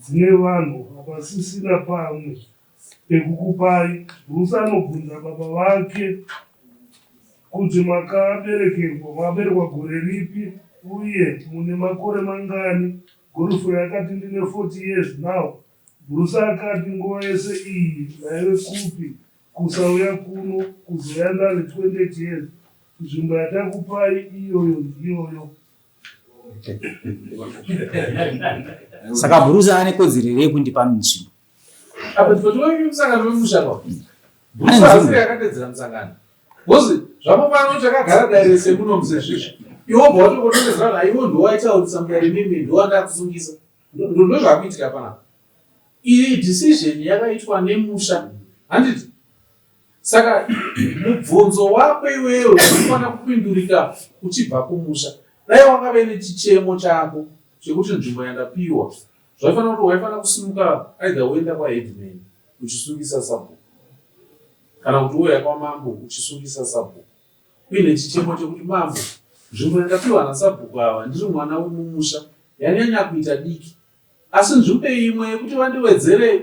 dzine vanhu hapasisina pamwe pekukupai. Bruce anobvunza baba vake kuti makaberekwa gore ripi uye mune makore mangani. Godfrey akati ndine 40 years now. Bruce akati nguva yese iyi naiwe kupi kusauya kuno kuzoya ndane 28 years. Nzvimbo yatakupai iyoyo ndiyoyo. Saka Bruce ane kodzero yekundipa nzvimbo. Kuti wewe musangano wemusha kwa. Bruce asiri akadedzera musangano. Bozi zvapopano chakagara dairese muno muzezvizvi. Iwo bhoto kutondezera na iwo ndo waita kuti samuyari mimi ndo wanda kusungisa. Ndo zvakuitika pana. Iyi decision yakaitwa nemusha. Handiti saka mubvunzo wako iwewe unofanira kupindurika uchibva kumusha. Dai wakave nechichemo chako chekuti nzvimbo yandapiwa zvaifanira kuti waifanira kusimuka aidha uenda kwaheadman uchisungisa sabhuku kana kuti uya kwamambo uchisungisa sabhuku uine chichemo chekuti mambo nzvimbo yandapiwa nasabhuku ava ndiri mwana wemumusha yanyanya kuita diki asi nzvimbo imwe yekuti vandiwedzere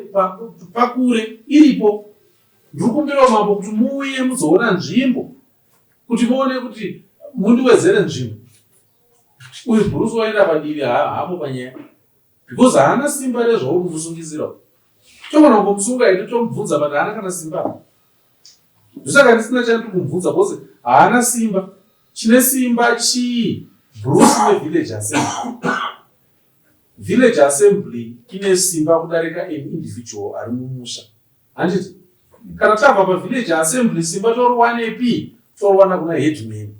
pakure iripo. Ndiri kumbirawo mambo kuti muuye muzoona nzvimbo kuti muone kuti mundiwedzere nzvimbo. Uyu Bruce waenda padivi hapo panyaya because haana simba rezvauri kumusungisira. Togona kungomusunga ende tomubvunza but haana kana simba. Ndosaka ndisina chandiri kumubvunza because haana simba. Chine simba chii? Bruce neVillage Assembly. Village Assembly ine simba kudarika an individual ari mumusha. Handiti kana tabva paVillage Assembly simba toriwanepi? Toriwana kuna headman.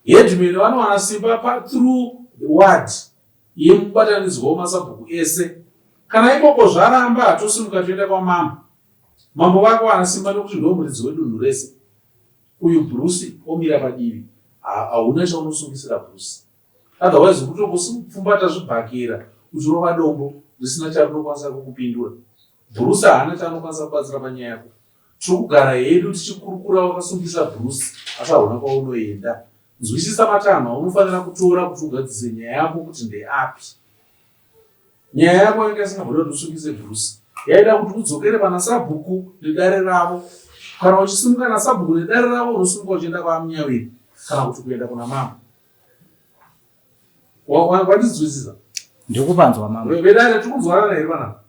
Headman vanowana simba through the ward yemubatanidzwa wemasabhuku ese. Kana ikoko zvaramba tosimuka toenda kwamambo. Mambo vako wana simba nekuti ndo muridzi wedunhu rese. Uyu Bruce omira padivi hauna chaunosungisira Bruce. Otherwise kutongopfumbata zvibhakira uchirova dombo risina charinokwanisa kukupindura. Bruce haana chaanokwanisa kubatsira panyaya yako. Tiri kugara hedu tichikurukura wakasungisa Bruce asi hauna kwaunoenda. Nzwisisa matanho unofanira kutora kuti ugadzise nyaya yako kuti ndeapi. Nyaya yako yanga isingabvira kuti usungise Bruce. Yaida kuti udzokere pana sabhuku nedare ravo. Kana uchisimuka nasabhuku nedare ravo unosimuka uchienda kwamunyawiri kana kuti kuenda kuna mambo. Wandinzwisisa? Ndikupanzwa mambo. Vedare tiri kunzwanana here panapa?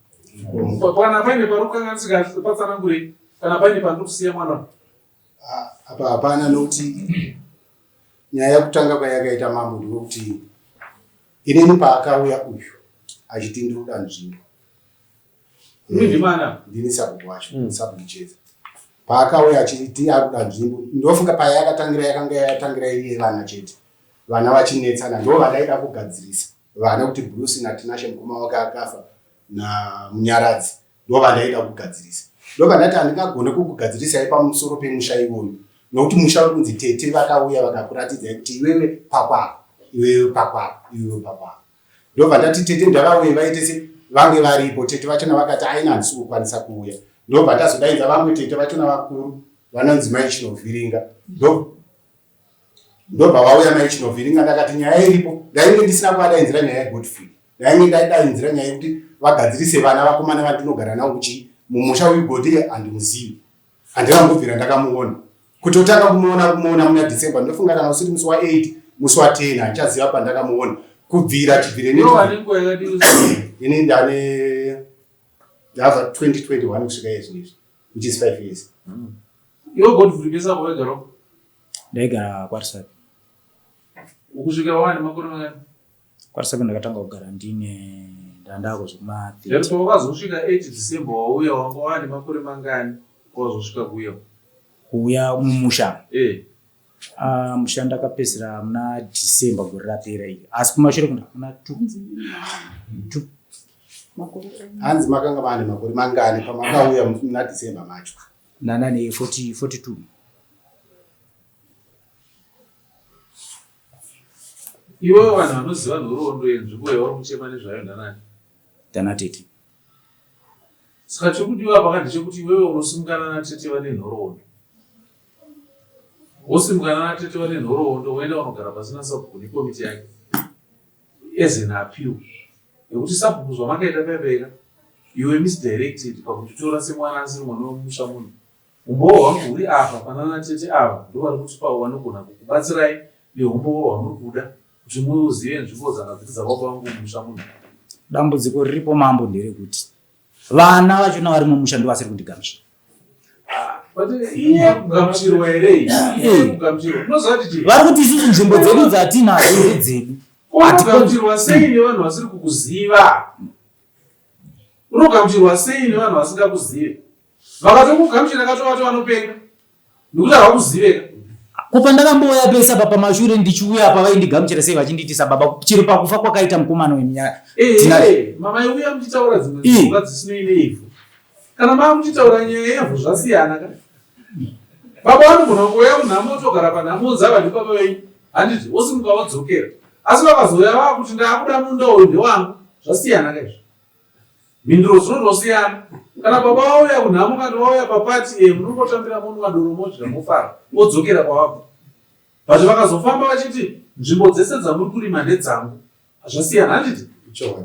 Kana paine pari kukanganisika patsanangurei kana paine pandiri kusiya mwana? Apa hapana nokuti nyaya yekutanga kwayakaita mambo ndikokuti inini paakauya uyu achiti ndinoda nzvimbo. Ndini sabhuku wacho, sabhuku chete. Paakauya achiti akuda nzvimbo, ndofunga payakatangira yakanga yatangira iri vana chete. Vana vachinetsana ndo vadaida kugadzirisa. Vana kuti Bruce naTinashe mukoma wake akafa na Munyaradzi ndo vadaida kugadzirisa. ndobva ndati handingagone kukugadzirisai pamusoro pemusha iwoyu nokuti musha uri kunzi tete vakauya vakakuratidzai kuti iwewe pakwapa iwewe pakwapa iwewe pakwapa ndobva ndati tete ndakauya vaitese vange varipo tete vachona vakati aina handisi kukwanisa kuuya ndobva ndazodaidza vamwe tete vachona vakuru vanonzi maichinovhiringa ndobva vauya maichinovhiringa ndakati nyaya iripo ndainge ndisina kuvadainzira nyaya yegodfrey ndainge ndaidainzira nyaya yekuti vagadzirise vana vakomana vandinogara navo kuchi mumusha wegodi handimuzivi handingangobvira ndakamuona kutotanga kumuona muna December ndofunga kana usiri musi wa8 musi wa10 handichaziva pandakamuona kubvira chibvire ini ndane ndava 2021 kusvika izvi which is 5 years. Iwe Godfrey pesa kwegara ndaigara kwaRisapi ukusvika wani makore mangani kwaRisapi ndakatanga kugara ndine ndandako zvokuma ndipo wakazosvika 8 December wauya wanga wani makore mangani wazosvika kuuya mumusha musha ndakapedzera muna December gore rapera iri asi kumashure kuna 2 hanzi makanga vane makore mangani pamakauya muna December macho nanane 42 iwe vanhu vanoziva nhoroondo yenzvimbo yauri kuchema nezvayo ndanani ndanatete saka chokudiwa pakati chekuti iwewe unosimukana natete vane nhoroondo wosimukana natete vane nhoroondo woenda unogara pasina sabhuku nekomiti yake as an appeal yekuti sabhuku zvamakaita pepeka iwe misdirected pakutitora semwana asiri mwana wemusha muno umbowo hwangu huri apa pana natete ava ndo vari kutipa vanogona kukubatsirai neumbowo hwamuri kuda kuti muzive nzvimbo dzakadziti dzababa vangu mumusha muno. Dambudziko riripo mambo nderekuti vana vachona vari mumusha ndo vasiri kundigamuchira kugamuchirwa here unoziva kuti vari kuti isusu nzvimbo dzedu dzatinadzo ndedzedu unogamuchirwa sei nevanhu vasiri kukuziva unogamuchirwa sei nevanhu vasingakuzive vakatokugamuchira katova vanopenga nekuti havakuziveka kupa ndakambouya pesa apa pamashure ndichiuya apa vaindigamuchira sei vachinditisa baba chiri pakufa kwakaita mukomana weminyaka mama iuya muchitaura dzimwe dzimba dzisinei neivhu kana maa muchitaura nyaya yevhu zvasiyana ka baba vanogona kuuya kunhamo otogara panhamo dzava ndibaba venyu handiti osimuka wadzokera asi vakazouya vava kuti ndaakuda munda uyu ndewangu zvasiyana kaizvo mhinduro dzinotosiyana kana baba vauya kunhamo kati vauya papati munongotambira munhu madoro modya mofara odzokera kwavapo bati vakazofamba vachiti nzvimbo dzese dzamuri kurima ndedzangu zvasiyana handiti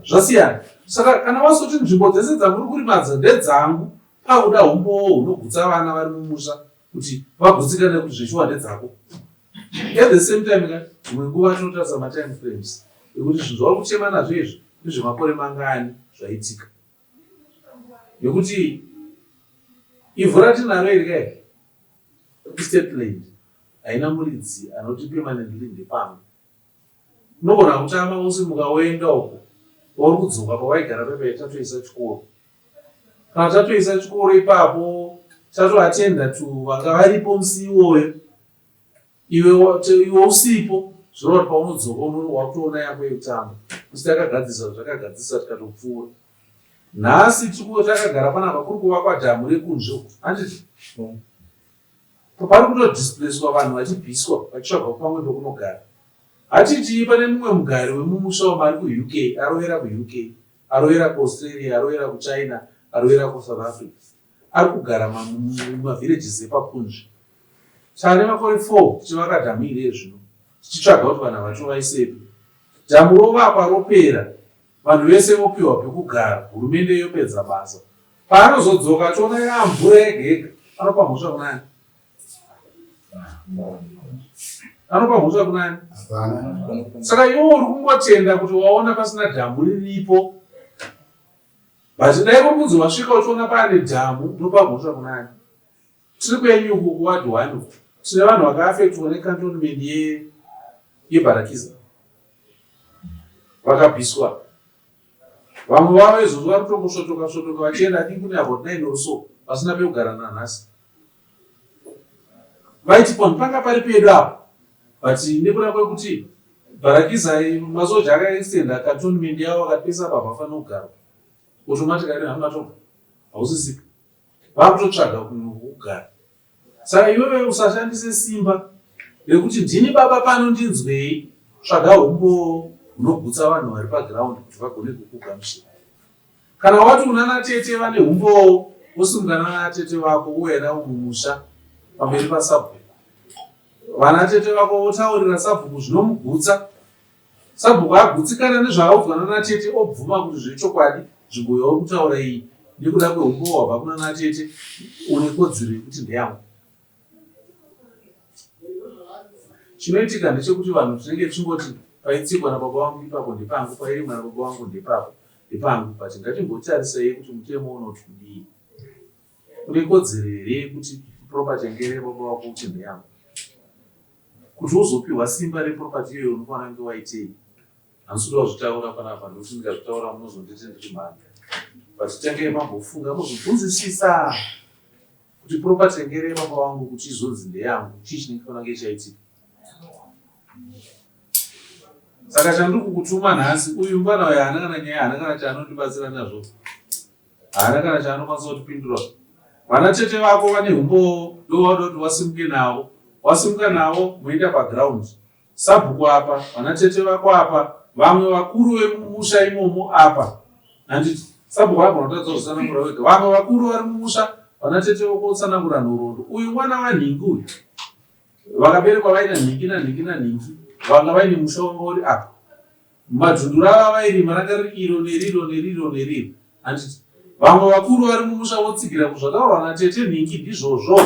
zvasiyana saka kana wasoti nzvimbo dzese dzamuri kurima ndedzangu pakuda umbowo hunogutsa vana vari mumusha kuti vagutsikane kuti zvechiwa ndedzako at the same time ka dzimwe nguva tinotarisa matime frames ekuti zvinhu zvauri kuchema nazvo izvi ndezvemakore mangani zvaitika nekuti ivhu ratinaro iri kai estate land haina muridzi anoti permanently ndepamwe unogona kutama usimuka woenda uko wauri kudzoka pawaigara pepe tatoisa chikoro kana tatoisa chikoro ipapo tatoatenda to vanga varipo musi iwoyo iwe usipo zvinova kuti paunodzoka wakutoona yako yekutanga usi takagadzisa zvakagadzisa tikatopfuura nhasi tikuo takagara panapa kuri kuvakwa dhamu rekunzvo handiti pari kutodisplacwa vanhu vachibviswa vachitsvagwa pamwe pekunogara hatiti pane mumwe mugari wemumusha wamari kuuk arovera kuuk arovera kuaustralia arovera kuchina arovera kusouth africa ari kugara mumavillages epakunzvi tane makore 4 tichivaka dhamu iri zvino tichitsvaga kuti vanhu vacho vaisepi dhamu rovakwa ropera vanhu vese vopiwa pekugara hurumende yopedza basa paanozodzoka tiona yamvura yega yega anopa mhosva kunani anopa mhosva kunani saka iwo uri kungotenda kuti waona pasina dhamu riripo bati dai kunzi wasvika uchiona pane dhamu unopa mhosva kunani tiri kwenyuku kuward 1 tine vanhu vakaafektwa necantonment yebharakiza vakabviswa vamwe vava izvozvo vari kutongosvotoka vachienda dingu neabout 9 or so vasina pekugara nanhasi vaiti pano panga pari pedu apo but nekuda kwekuti bharakiza masoja akaextenda cantonment yavo akapesa baba afanira kugara automatically hamuna toga hausisika vakutotsvaga kunhu kugara. Saka iwewe usashandise simba rekuti ndini baba pano ndinzwei, tsvaga umbo unogutsa vanhu vari pagiraundi kuti vagone kukugamuchira. Kana wati unana tete vane umbowo, usungana natete vako uye navo mumusha pamberi pasabhuku. Vana tete vako votaurira sabhuku zvinomugutsa. Sabhuku agutsikana nezvaaudzwana natete obvuma kuti zvechokwadi, nzvimbo yauri kutaura iyi nekuda kweumbo wabva kuna natete une kodzero yekuti ndeyangu. Chinoitika ndechekuti vanhu tinenge tichingoti paitsikwa nababa vangu ipapo ndepangu, pairimwa nababa vangu ndepapo ndepangu, but ngatimbotarisei kuti mutemo unoti kudii. Une kodzero here yekuti property ngere baba vako kuti ndeyangu? Kuti uzopiwa simba reproperty iyoyo unofanira kunge waitei? Handisi kuda kuzvitaura panapa nokuti ndikazvitaura munozonditi ndiri mhani. But tengei mambofunga muzobvunzisisa kuti property ngere baba vangu kuti izonzi ndeyangu, chii chinenge kunge chaitika. Saka chandiri kukutuma nhasi, uyu mwana uyu haana kana nyaya, haana kana chaanondibatsira nazvo, haana kana chaanokwanisa kutipindura. Vana tete vako vane umbo, ndovaoda kuti wasimuke navo. Wasimuka navo muenda pagiraundi. Sabhuku apa, vana tete vako apa, vamwe vakuru vemumusha imomo apa. Handiti sabhuku apa unotadza kutsanangura wega. Vamwe vakuru vari mumusha, vana tete vako votsanangura nhoroondo. Uyu mwana wanhingi uyu. Vakaberekwa vaina nhingi nanhingi nanhingi. Vanga vaine musha wavo uri apa. Madhundu rava vairima ranga riri iro neriro neriro neriro. Handiti vamwe vakuru vari mumusha votsigira kuzvataurwa natete nhingi ndizvozvo.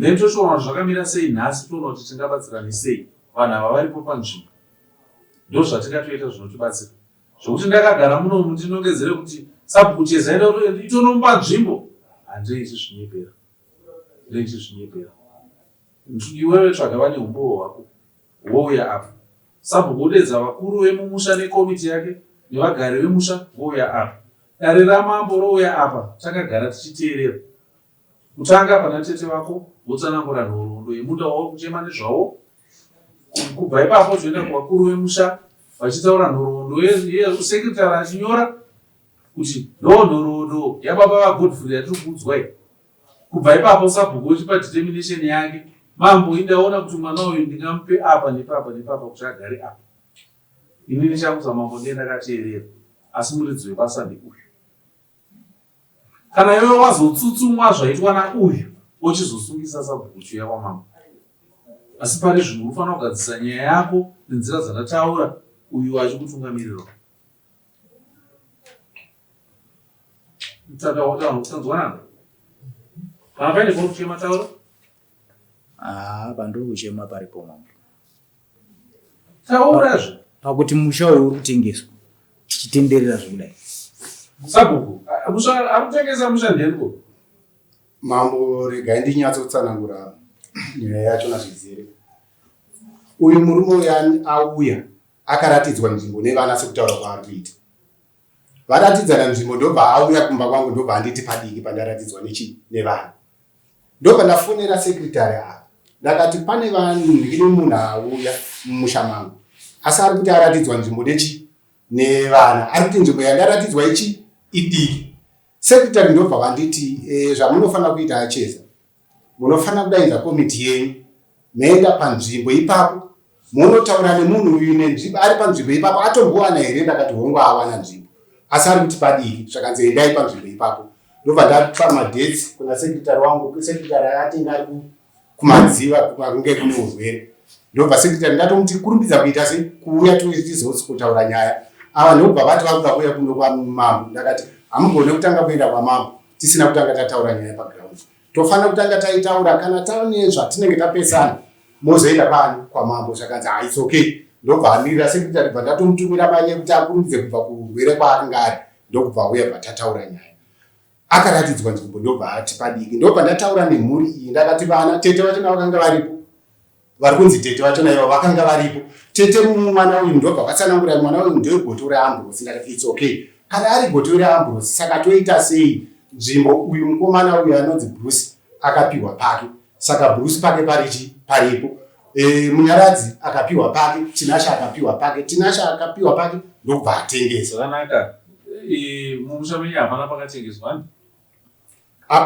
Then tochoona zvakamira sei nhasi, toona kuti tingabatsirani sei vanhu ava varipo panzvimbo. Ndo zvatingatoita zvinotibatsira. Zvokuti ndakagara munomu ndinongedzere kuti sabhuku chezaenda itonomba nzvimbo, handiiti zvinyepera. Ndoiti zvinyepera. Iwewe tsvaga vane umbowo hwako, wouya apa. Sabhuku odedza vakuru vemumusha nekomiti yake nevagari vemusha, wouya apa. Dare ramambo rouya apa, takagara tichiteerera. Kutanga pana tete vako votsanangura nhoroondo yemunda wavo kuchema nezvavo. Kubva ipapo zvoenda kuvakuru vemusha vachitaura nhoroondo yesekretari achinyora kuti ndo nhoroondo yababa vagodfrey yatiri kuudzwai. Kubva ipapo sabhuku ochipa determination yake, mambo indaona kuti mwana uyu ndingamupe apa nepapa nepapa kuti agare apa. Inini chamuza mambo ndiye ndakateerera, asi muridzi webasa ndeuyu. Kana iwe wazotsutsumwa zvaitwa nauyu, ochizosungisa sabhuku chiuya kwamambo. Asi pane zvinhu unofanira kugadzisa nyaya yako nenzira dzandataura, uyu achikutungamirira. Tanzwanana? Kana paine pari kuchema taura? Pandiri kuchema paripo mambo. Taurazve. Pakuti musha uyu uri kutengeswa, tichitenderera zvikudai. Sabhuku, arikutengesa musha ndeniko? Mambo, regai ndinyatsotsanangura nyaya yacho nazvizere. Uyu murume uyu auya akaratidzwa nzvimbo nevanase kutaura kwaari kuita. Varatidzana nzvimbo ndobva auya kumba kwangu, ndobva anditi padiki pandaratidzwa nevanhu. Ndobva ndafonera sekretari apa ndakati pane vanhu ndine munhu auya mumusha mangu, asi ari kuti aratidzwa nzvimbo nevana, ari kuti nzvimbo yandaratidzwa ichi idiki. Sekretari ndobva vanditi zvamunofanira kuita acheza, munofanira kudaidza komiti yenyu, moenda panzvimbo ipapo munotaura nemunhu uyu nenzvimbo ari panzvimbo ipapo, atombowana here? Ndakati hongu awana nzvimbo, asi ari kuti padiki, zvakanzi endai panzvimbo ipapo. Ndobva ndapa madhetsi kuna sekretari wangu. Sekretari akatenga ari kumadziva kunge kune urwere. Ndobva sekretari ndatomuti kurumbidza kuita sei kuuya tizotaura nyaya. Ava ndobva vati vakuda kuuya kuno kwamambo. Ndakati hamugone kutanga kuenda kwamambo tisina kutanga tataura nyaya pagiraundi. Tofanira kutanga taitaura, kana taone zvatinenge tapesana mozoenda pano kwamambo. Zvakanzi it's okay. Ndobva amirira sekretari, bva ndatomutumira manye kuti akurumbidze kubva kuurwere kwaakanga ari, ndokubva auya bvatataura nyaya. Akaratidzwa nzvimbo ndobva ati padiki. Ndobva ndataura nemhuri iyi ndakati vana tete vachona vakanga varipo, vari kunzi tete vachona ivo vakanga varipo. Tete mwana uyu ndobva vatsanangura mwana uyu ndewe goto reAmbrose. Ndakati it's okay, kana ari goto reAmbrose saka toita sei nzvimbo uyu mukomana uyu anonzi Bruce akapiwa pake, saka Bruce pake paripo. Munyaradzi akapiwa pake, Tinasha akapiwa pake, Tinasha akapiwa pake, ndobva atengesa. Zvakanaka. Mumusha menyu hapana pakatengeswa?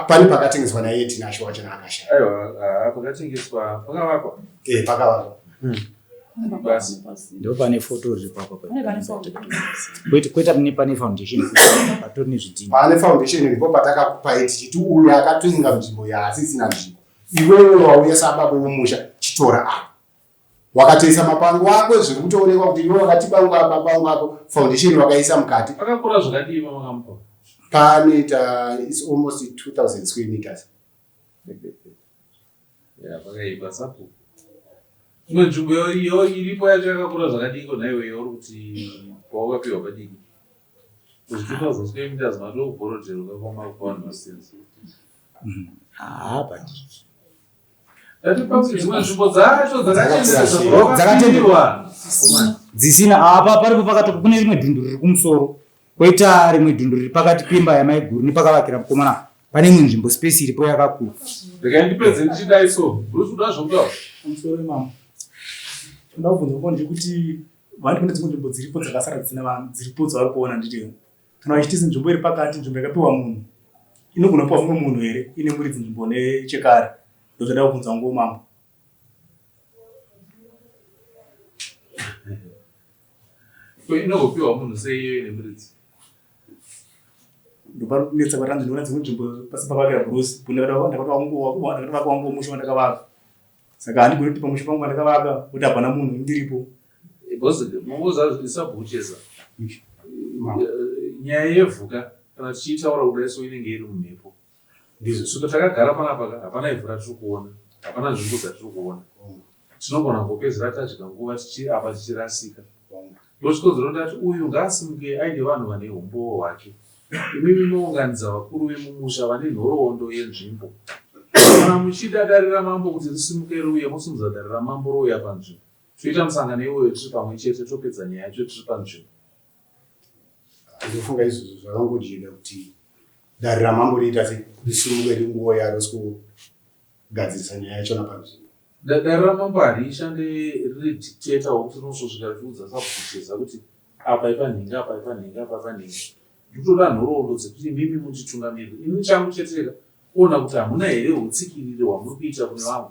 Pani pakatengeswa naye tinasho wachana akashaya. Aiwa, pakatengeswa pakavakwa. Pakavakwa. Basi. Ndio pane photo ripapo. Kweta pane foundation. Patori nezvidingo. Pane foundation ndipo patakakupa tichiti uyu akatwinga nzvimbo yaasisina nzvimbo. Iwewe wauya sababa vomusha chitora apa. Wakatoisa mapango ako zviri kutoonekwa kuti iwe wakati mapango ako foundation wakaisa mukati. Pakakura zvakadii pamakamupa? Panoita is almost 2000 square meters. Yeah, pakaipa sapo. Imwe nzvimbo iyo iripo yacho yakakura zvakadii kona iweyo uri kuti pawakapiwa padiki? 2000 square meters madoko kuborodhero kakwamakuwanhu vasenzi. Padiki. Dzimwe nzvimbo dzacho dzakatenderwa dzisina apa paripo pakati kune rimwe dhundu riri kumusoro koita rimwe dhundu riri pakati pemba yamaiguru nepakavakira mukomana pane imwe nzvimbo space iripo yakakura. Ndikandipedze ndichidai so uri kuda zvokutaura pamusoro wemama toda kubvunza kuona kuti vanhu kune dzimwe nzvimbo dziripo dzakasara dzisina vanhu dziripo dzavari kuona nditio kana vachitisi nzvimbo iri pakati nzvimbo yakapiwa munhu inogona kupiwa mumwe munhu here ine muridzi nzvimbo nechekare ndotoda kubvunza nguo mama. Inogopiwa munhu sei iyo ine muridzi? Ndopari kunetsa kwatanga ndinoona dzimwe nzvimbo pasi pakavakira Bruce ndakavaka wangu musha wandakavaka saka handigoni kuti pamusha pangu wandakavaka kuti hapana munhu ndiripo. Mukuza isabhucheza nyaya yevhuka kana tichiitaura kudai so inenge iri mumhepo. Ndizvo takagara panapa hapana ivhu ratiri kuona, hapana nzvimbo dzatiri kuona. Tinogona ngopedzera tadya nguva apa tichirasika. Ndochikonzero ndati uyu ngaasimuke aine vanhu vane umbowo hwake. Imimi muunganidza vakuru vemumusha vane nhoroondo yenzvimbo. Kana muchida dare ramambo kuti risimuke riuye musimudza dare ramambo rouya panzvimbo. Toita musangano iwoyo tiri pamwe chete topedza nyaya yacho tiri panzvimbo. Ndofunga izvozvo zvakangojida kuti dare ramambo riita risimuke ringuo yaro sikugadzirisa nyaya yachona panzvimbo. Dare ramambo harishande riri dictator wokuti rinosvosvika richiudza sabhucheza kuti apa ipanhinga apa ipanhinga apa ipanhinga. Nditoda nhoroondo dzekuti mimi munditungamiriri ini changu cheteka kuona kuti hamuna here utsikiriri hwamuri kuita kune vamwe.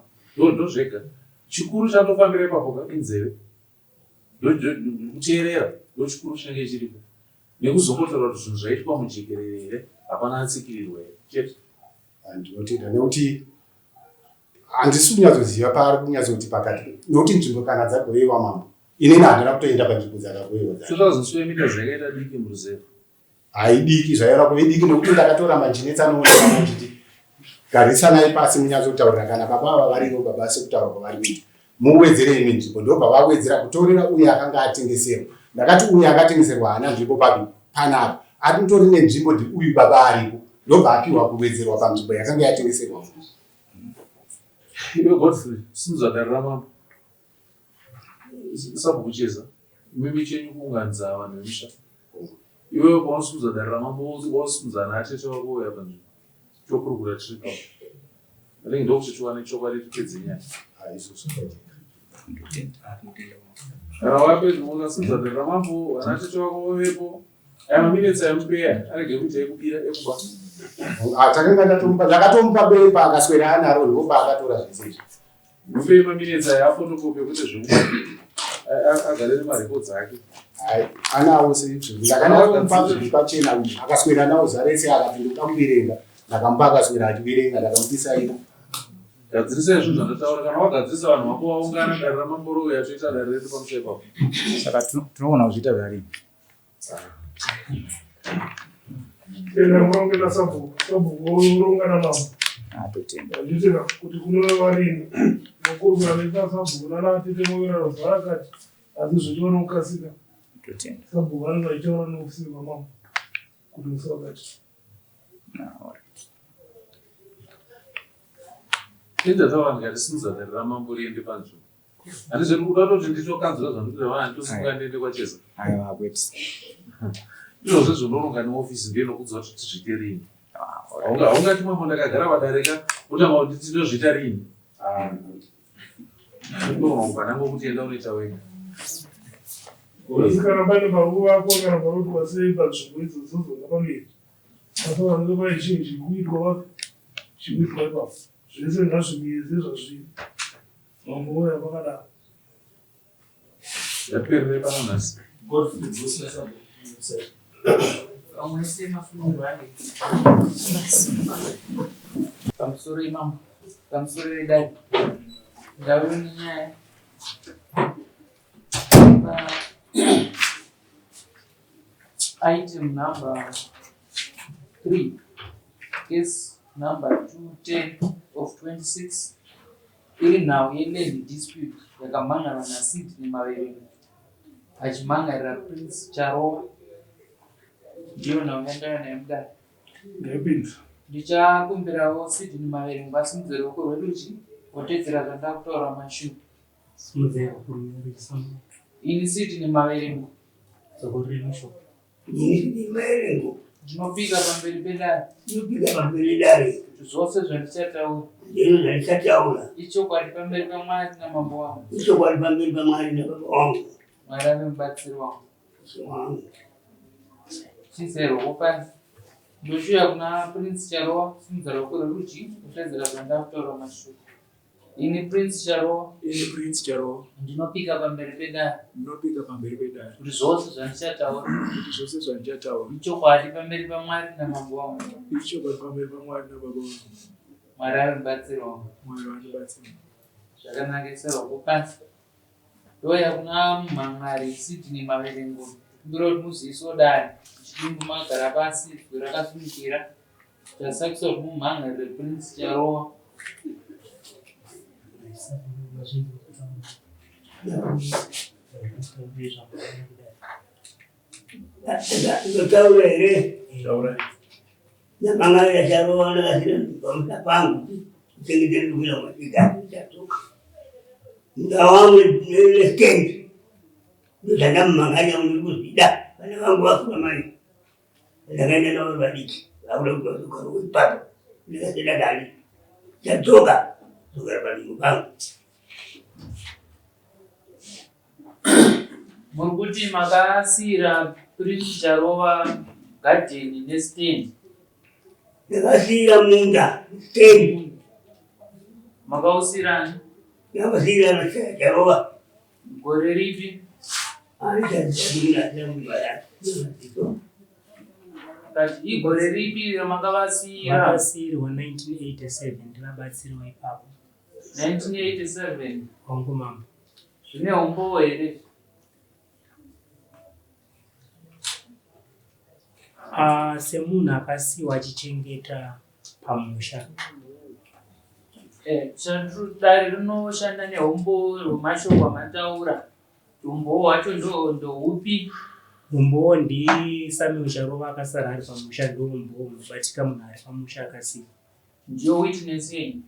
Ndo zvega chikuru chandofambira ipapo inzeve kuteerera ndo chikuru chinenge chiripo nekuzokotora kuti zvinhu zvaitwa mujekerere here hapana atsikirirwa here chete. Ndinotenda nekuti handisi kunyatsoziva paari kunyatsoti pakati nokuti nzvimbo kana dzagoyewa mambo inini handina kutoenda panzvimbo dzakagoyewa 2000 square meters yakaita diki muruzeva haidiki zvaiva kuve diki nokuti ndakatora manjinetsi anooneka achiti garisanai pasi munyatsotaurira kana baba ava varivo baba sekutaura kwavari kuita muwedzere imwe nzvimbo ndobva vawedzera kutorera uye akanga atengeserwa. Ndakati uye akatengeserwa hana nzvimbo papi panapa atitori nenzvimbo ndi uyu baba aripo ndobva apiwa kuwedzerwa panzvimbo yakanga yatengeserwa. Iwe Godfrey simudza dare ramambo sabhucheza imimi chenyu kuunganidza vanhu vemusha. Iwewe paunosimudza dare ramambo wasimudza naatete wako uya panzvimbo chokurukura tiri pavo. Atingi ndokuti tiwane chokwadi tipedze nyaya. Kana wapedza ukasimudza dare ramambo anaatete wako wavepo aya maminitsi amupeya arege kuti ekubira ekuba. Ndakatomupa bepa akaswera anaro ndopa akatora zvese. Mupei maminitsi aya afotokope kuti zvekuba agare nemarekodzi ake. Anawo sezvo ndakanamupa zviri pachena akaswera nawo zarese akapinda kuverenga ndakamupa akaswera achiverenga ndakamupisaira. Gadzirisa izvo zvandataura kana wagadzirisa vanhu vako vaungana dare ramambo rouya toita dare redu pamusoro ipapo. Saka tinogona kuzviita zvarini? Tenda murongera sabhuku urongana mambo. Totenda. Nditira kuti kunova varini mukurukura neta sabhuku nanaatete moverano zvarakati asi zvichiona kukasika. Totenda. Sabhuku vanenge vachiona neufisiri mamambo kuti musavakati. Ndataura ndikatisimudza dare ramambo riende panzvimbo. Handizvo ndikuda kuti nditokanzwa zvandikuita vana nditosunga ndiende kwacheza. Aiwa kwete. Izvozvo zvonoronga neofisi ndiye nokudza kuti tizvite rini. Haungati mambo ndakagara padareka utama kuti tinozvita rini. Ndorongwa kuti enda unoita wega. Asi kana pane paruko vako kana paroti wasei panzvimbo idzodzo dzapamberi. Asi vanenge vaichinji kuitwa chikuitwa ipapo zvese ngazvimiedze zvazviri mamboya vakadaro Yapere panonasi. Vamwese mafunguro ake pamusoro imamo pamusoro edare ndauri nenyaya item number 3 case number 210 of 26 iri nhau yeland dispute yakamangana naSydney Mavereni achimangarira Prince Charowa. Ndiyo nhau yandaya nayo mudare ndapinza ndichakumbirawo Sydney Mavereni vasimudze ruoko rwerudyi wotedzera zvandakutaura mashure. Ini Sydney Mavereni ndinopika pamberi pedare kuti zvose zvandichataura ichokwadi pamberi paMwari namambo wangu. Mwari ave mubatsiri wangu. Chizero pasi ndoshuya kuna Prince Charowa simudza ruoko rwerudyi wotedzera zvandakutaura mashure. Ini Prince Charowa ndinopika pamberi pedare kuti zvose zvandichataura ichokwadi pamberi paMwari namambo wangu. Mwari ave mubatsiri wangu. Zvakanaka ruoko pasi ndoya kuna mumhan'ari Sydney Mavereni kumbira kuti muzivisewo dare chidimbu magara pasi rakasimukira tasakisa kuti mumhan'ari rePrince Charowa. Taura here. Namanga Charowa nakasira pangu kuchengetera kuila matika chatoka. Ndawangu nestent ndotanda mumanganya unikuzida vana vangu vafuna mari ndakaenda navo vadiki vakuda kuvazuka ipapo ndikasenda dani chadzoka dzokera padingu pangu. Muri kuti makasiyira Prince Charowa gadheni nestand? Ndakasiyira munda stand. Makausiyirani? Ndakasiyira Charowa. Gore ripi? Kati igore ripi ramakavasiyira? Makasiyirwa 1987 ndinabatsirwa ipapo. 1987? Hongu mama. Zvine umbowo here? Semunhu akasiyiwa achichengeta pamusha. Dare rinoshanda nehombo rwemashoko amataura. Umbowo hwacho ndohupi? Umbowo ndiSamuel Charowa akasara ari pamusha, ndo umbowo unobatika munhu ari pamusha akasiyiwa. Ndiyo witness yenyu?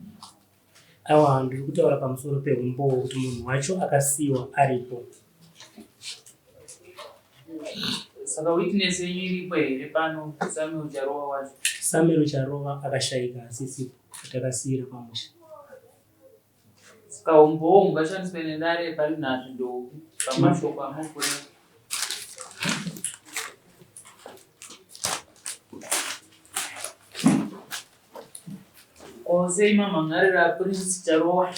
Awa ndiri kutaura pamusoro peumbowo kuti munhu wacho akasiyiwa aripo. Saka witness yenyu iripo here pano Samuel Charowa wacho? Samuel Charowa akashayika asisipo atakasiyira pamusha. Saka umbowo ungashandiswa nendare pari nhatu ndohupi pamashoko amukure? Sei mamhan'arira Prince Charowa?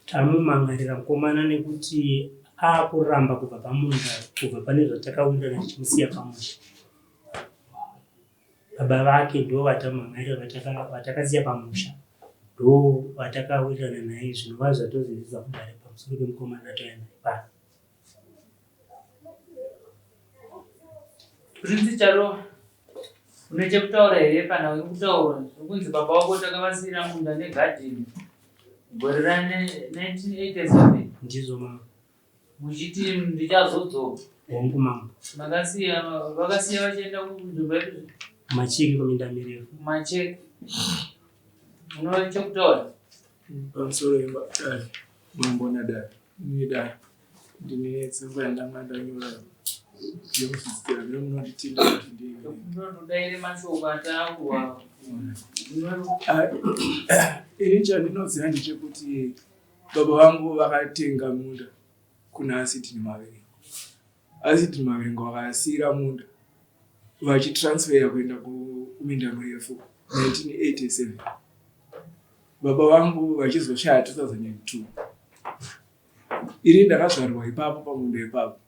Tamumhan'arira mukomana nekuti akuramba kubva pamunda, kubva pane zvatakawirirana tichimusiya pamusha. Baba vake ndo vatamhan'arira vatakasiya pamusha, ndo vatakawirirana naye, zvinova zvatoziviza kudare pamusoro pemukomana atauya naye pano. Prince Charowa, une chekutaura here pana uri kutaura zvokunzi baba wako takavasiyira munda negadheni gore ra1987? Ndizvo mama. Muchiti ndichazodzoka? Hongu mama. Vakasiya vachienda kunzvimbo yedu macheki kuminda mirefu. Macheki uno chekutaura pamusoro dare munombona dare uye dare ndine tsamba yandamandanyora yokudzidzira vile munonditinda kuti ndotodaire mashoko ataurwa. ini chandinoziva ndechekuti baba vangu vakatenga munda kuna Sydney Mavereni. Sydney Mavereni vakasiyira munda vachitransferya kuenda kuminda mirefu 1987. baba vangu vachizoshaya 2002 ini ndakazvarwa ipapo pamunda ipapo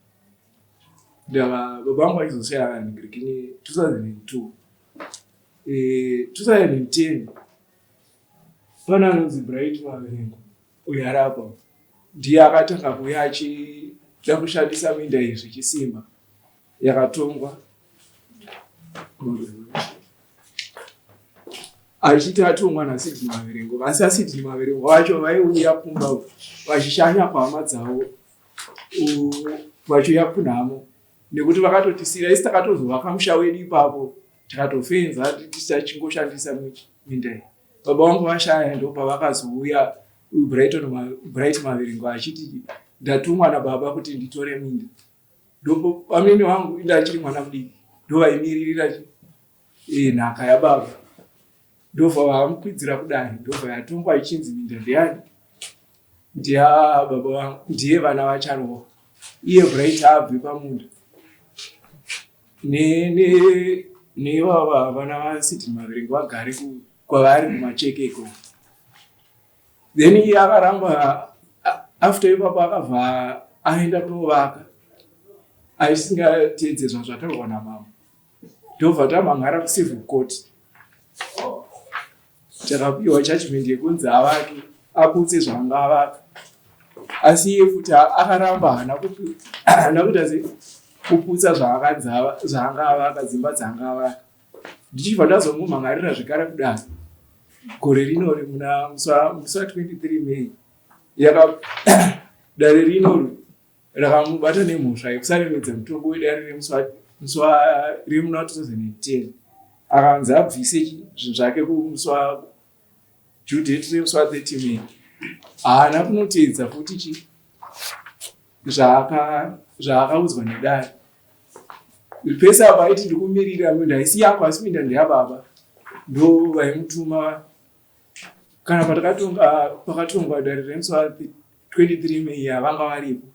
baba vangu vachizoshaya vanhingirikini 2002 2010 pana anonzi Bright Maverengo uyo arapa ndiye akatanga kuuya achida kushandisa minda iyi zvichisimba yakatongwa achiti atongwa naSidney Maverengo asi aSidney Maverengo vacho vaiuya kumba vachishanya kwahama dzavo vachiuya kunhamo nekuti vakatotisira isi takatozovaka musha wedu ipapo takatofenza tichingoshandisa minda iyi. Baba vangu vashaya ndo pavakazouya Bright Maverengo achiti ndatumwa nababa kuti nditore minda. Ndo pamene wangu ndachiri mwana mudiki ndo vaimiririra nhaka yababa. Ndo vavamukwidzira kudai ndo vayatongwa ichinzi minda ndeyani ndiye baba vangu ndiye vana vacharwa iye Bright abve pamunda nevava vana vaSidney Maverengo vagare kwavari kumachekeko. Then iye akaramba after ipapo akabva aenda kunovaka aisingateedzezva zvataurwa namama ndobva tamhangara kucivil court takapiwa judgment yekunzi avake aputse zvanga avaka asi iye futi akaramba hana kuita kuputsa zvaanga avaka dzimba dzanga avaka ndichibva ndazomumhangarira zvekare kudaro gore rinori muna musi wa 23 May dare rinori rakamubata nemhosva yekusaremedza mutongo wedare riri muna 2010 akanzi abvise zvinhu zvake kumusi wa judheti remusi wa 30 May haana kunoteedza futi zvaakaudzwa nedare pese apa aiti ndikumirira minda isi yako asi minda ndeyababa ndo vaimutuma kana pakatongwa dare remusi wa 23 May vanga varipo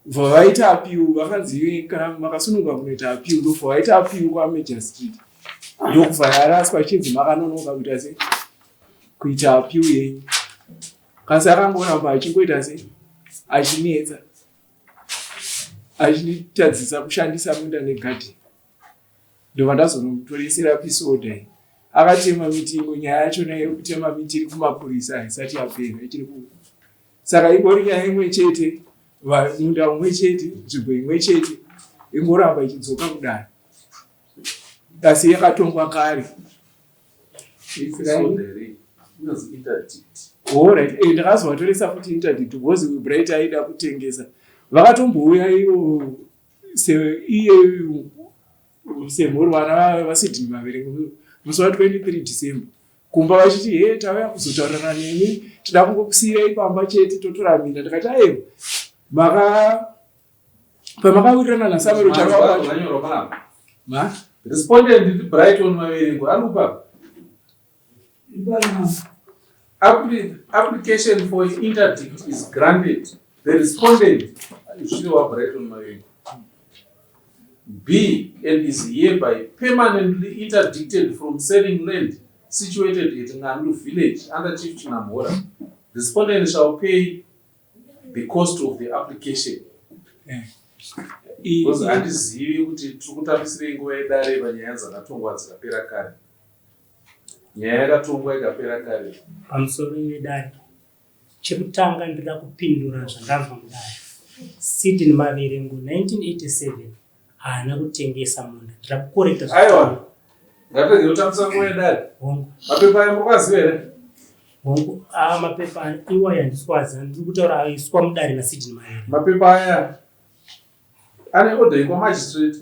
bva vaita apiu vakanzi kana makasununga kunoita apiu ndo bva vaita apiu kwaMajor Street ndokubva yaraswa ichinzi makanonoka kuita se kuita apiu yenyu kasi akangoramba achingoita se achinetsa achitadzisa kushandisa minda negadheni ndobva ndazonomutoresera pisoda akatema miti imwe nyaya yachona yekutema miti iri kumapurisa haisati yapera ichiri saka ingori nyaya imwe chete munda umwe chete nzvimbo imwe chete ingoramba ichidzoka kudaro asi yakatongwa kare ndakazovatoresa kuti interdict because Bright aida kutengesa vakatombouya ivo semhurwana vaSidney Maverengo musi wa 23 December kumba vachiti tauya kuzotaurana nemi tida kungokusiyirai pamba chete totora minda ndakati aiwa pamakawirirana naSamuel respondent Brighton Maverengo anupa application for interdict is granted. The respondent Brighton Maverengo B and is hereby permanently interdicted from selling land situated at Ngandu village under Chief Chinamhora. The respondent shall pay the cost of the application. Because handizivi kuti tirikutambisire nguva yedare panyaya dzakatongwa dzikapera kare. Nyaya yakatongwa ikapera kare. Pamusoro nedare chekutanga ndinoda kupindura zvandabva mudare. Sidney Maverengo 1987 haana kutengesa munda. Ndinoda kukorekta aiwa ngatenge kutambisa nguva yedare. Mapepa aya murikwaziva here? Hongu mapepa iwa yandiswazi ndiri kutaura aiswa mudare naSidney Maverengo. Mapepa aya ane order kwamagistrate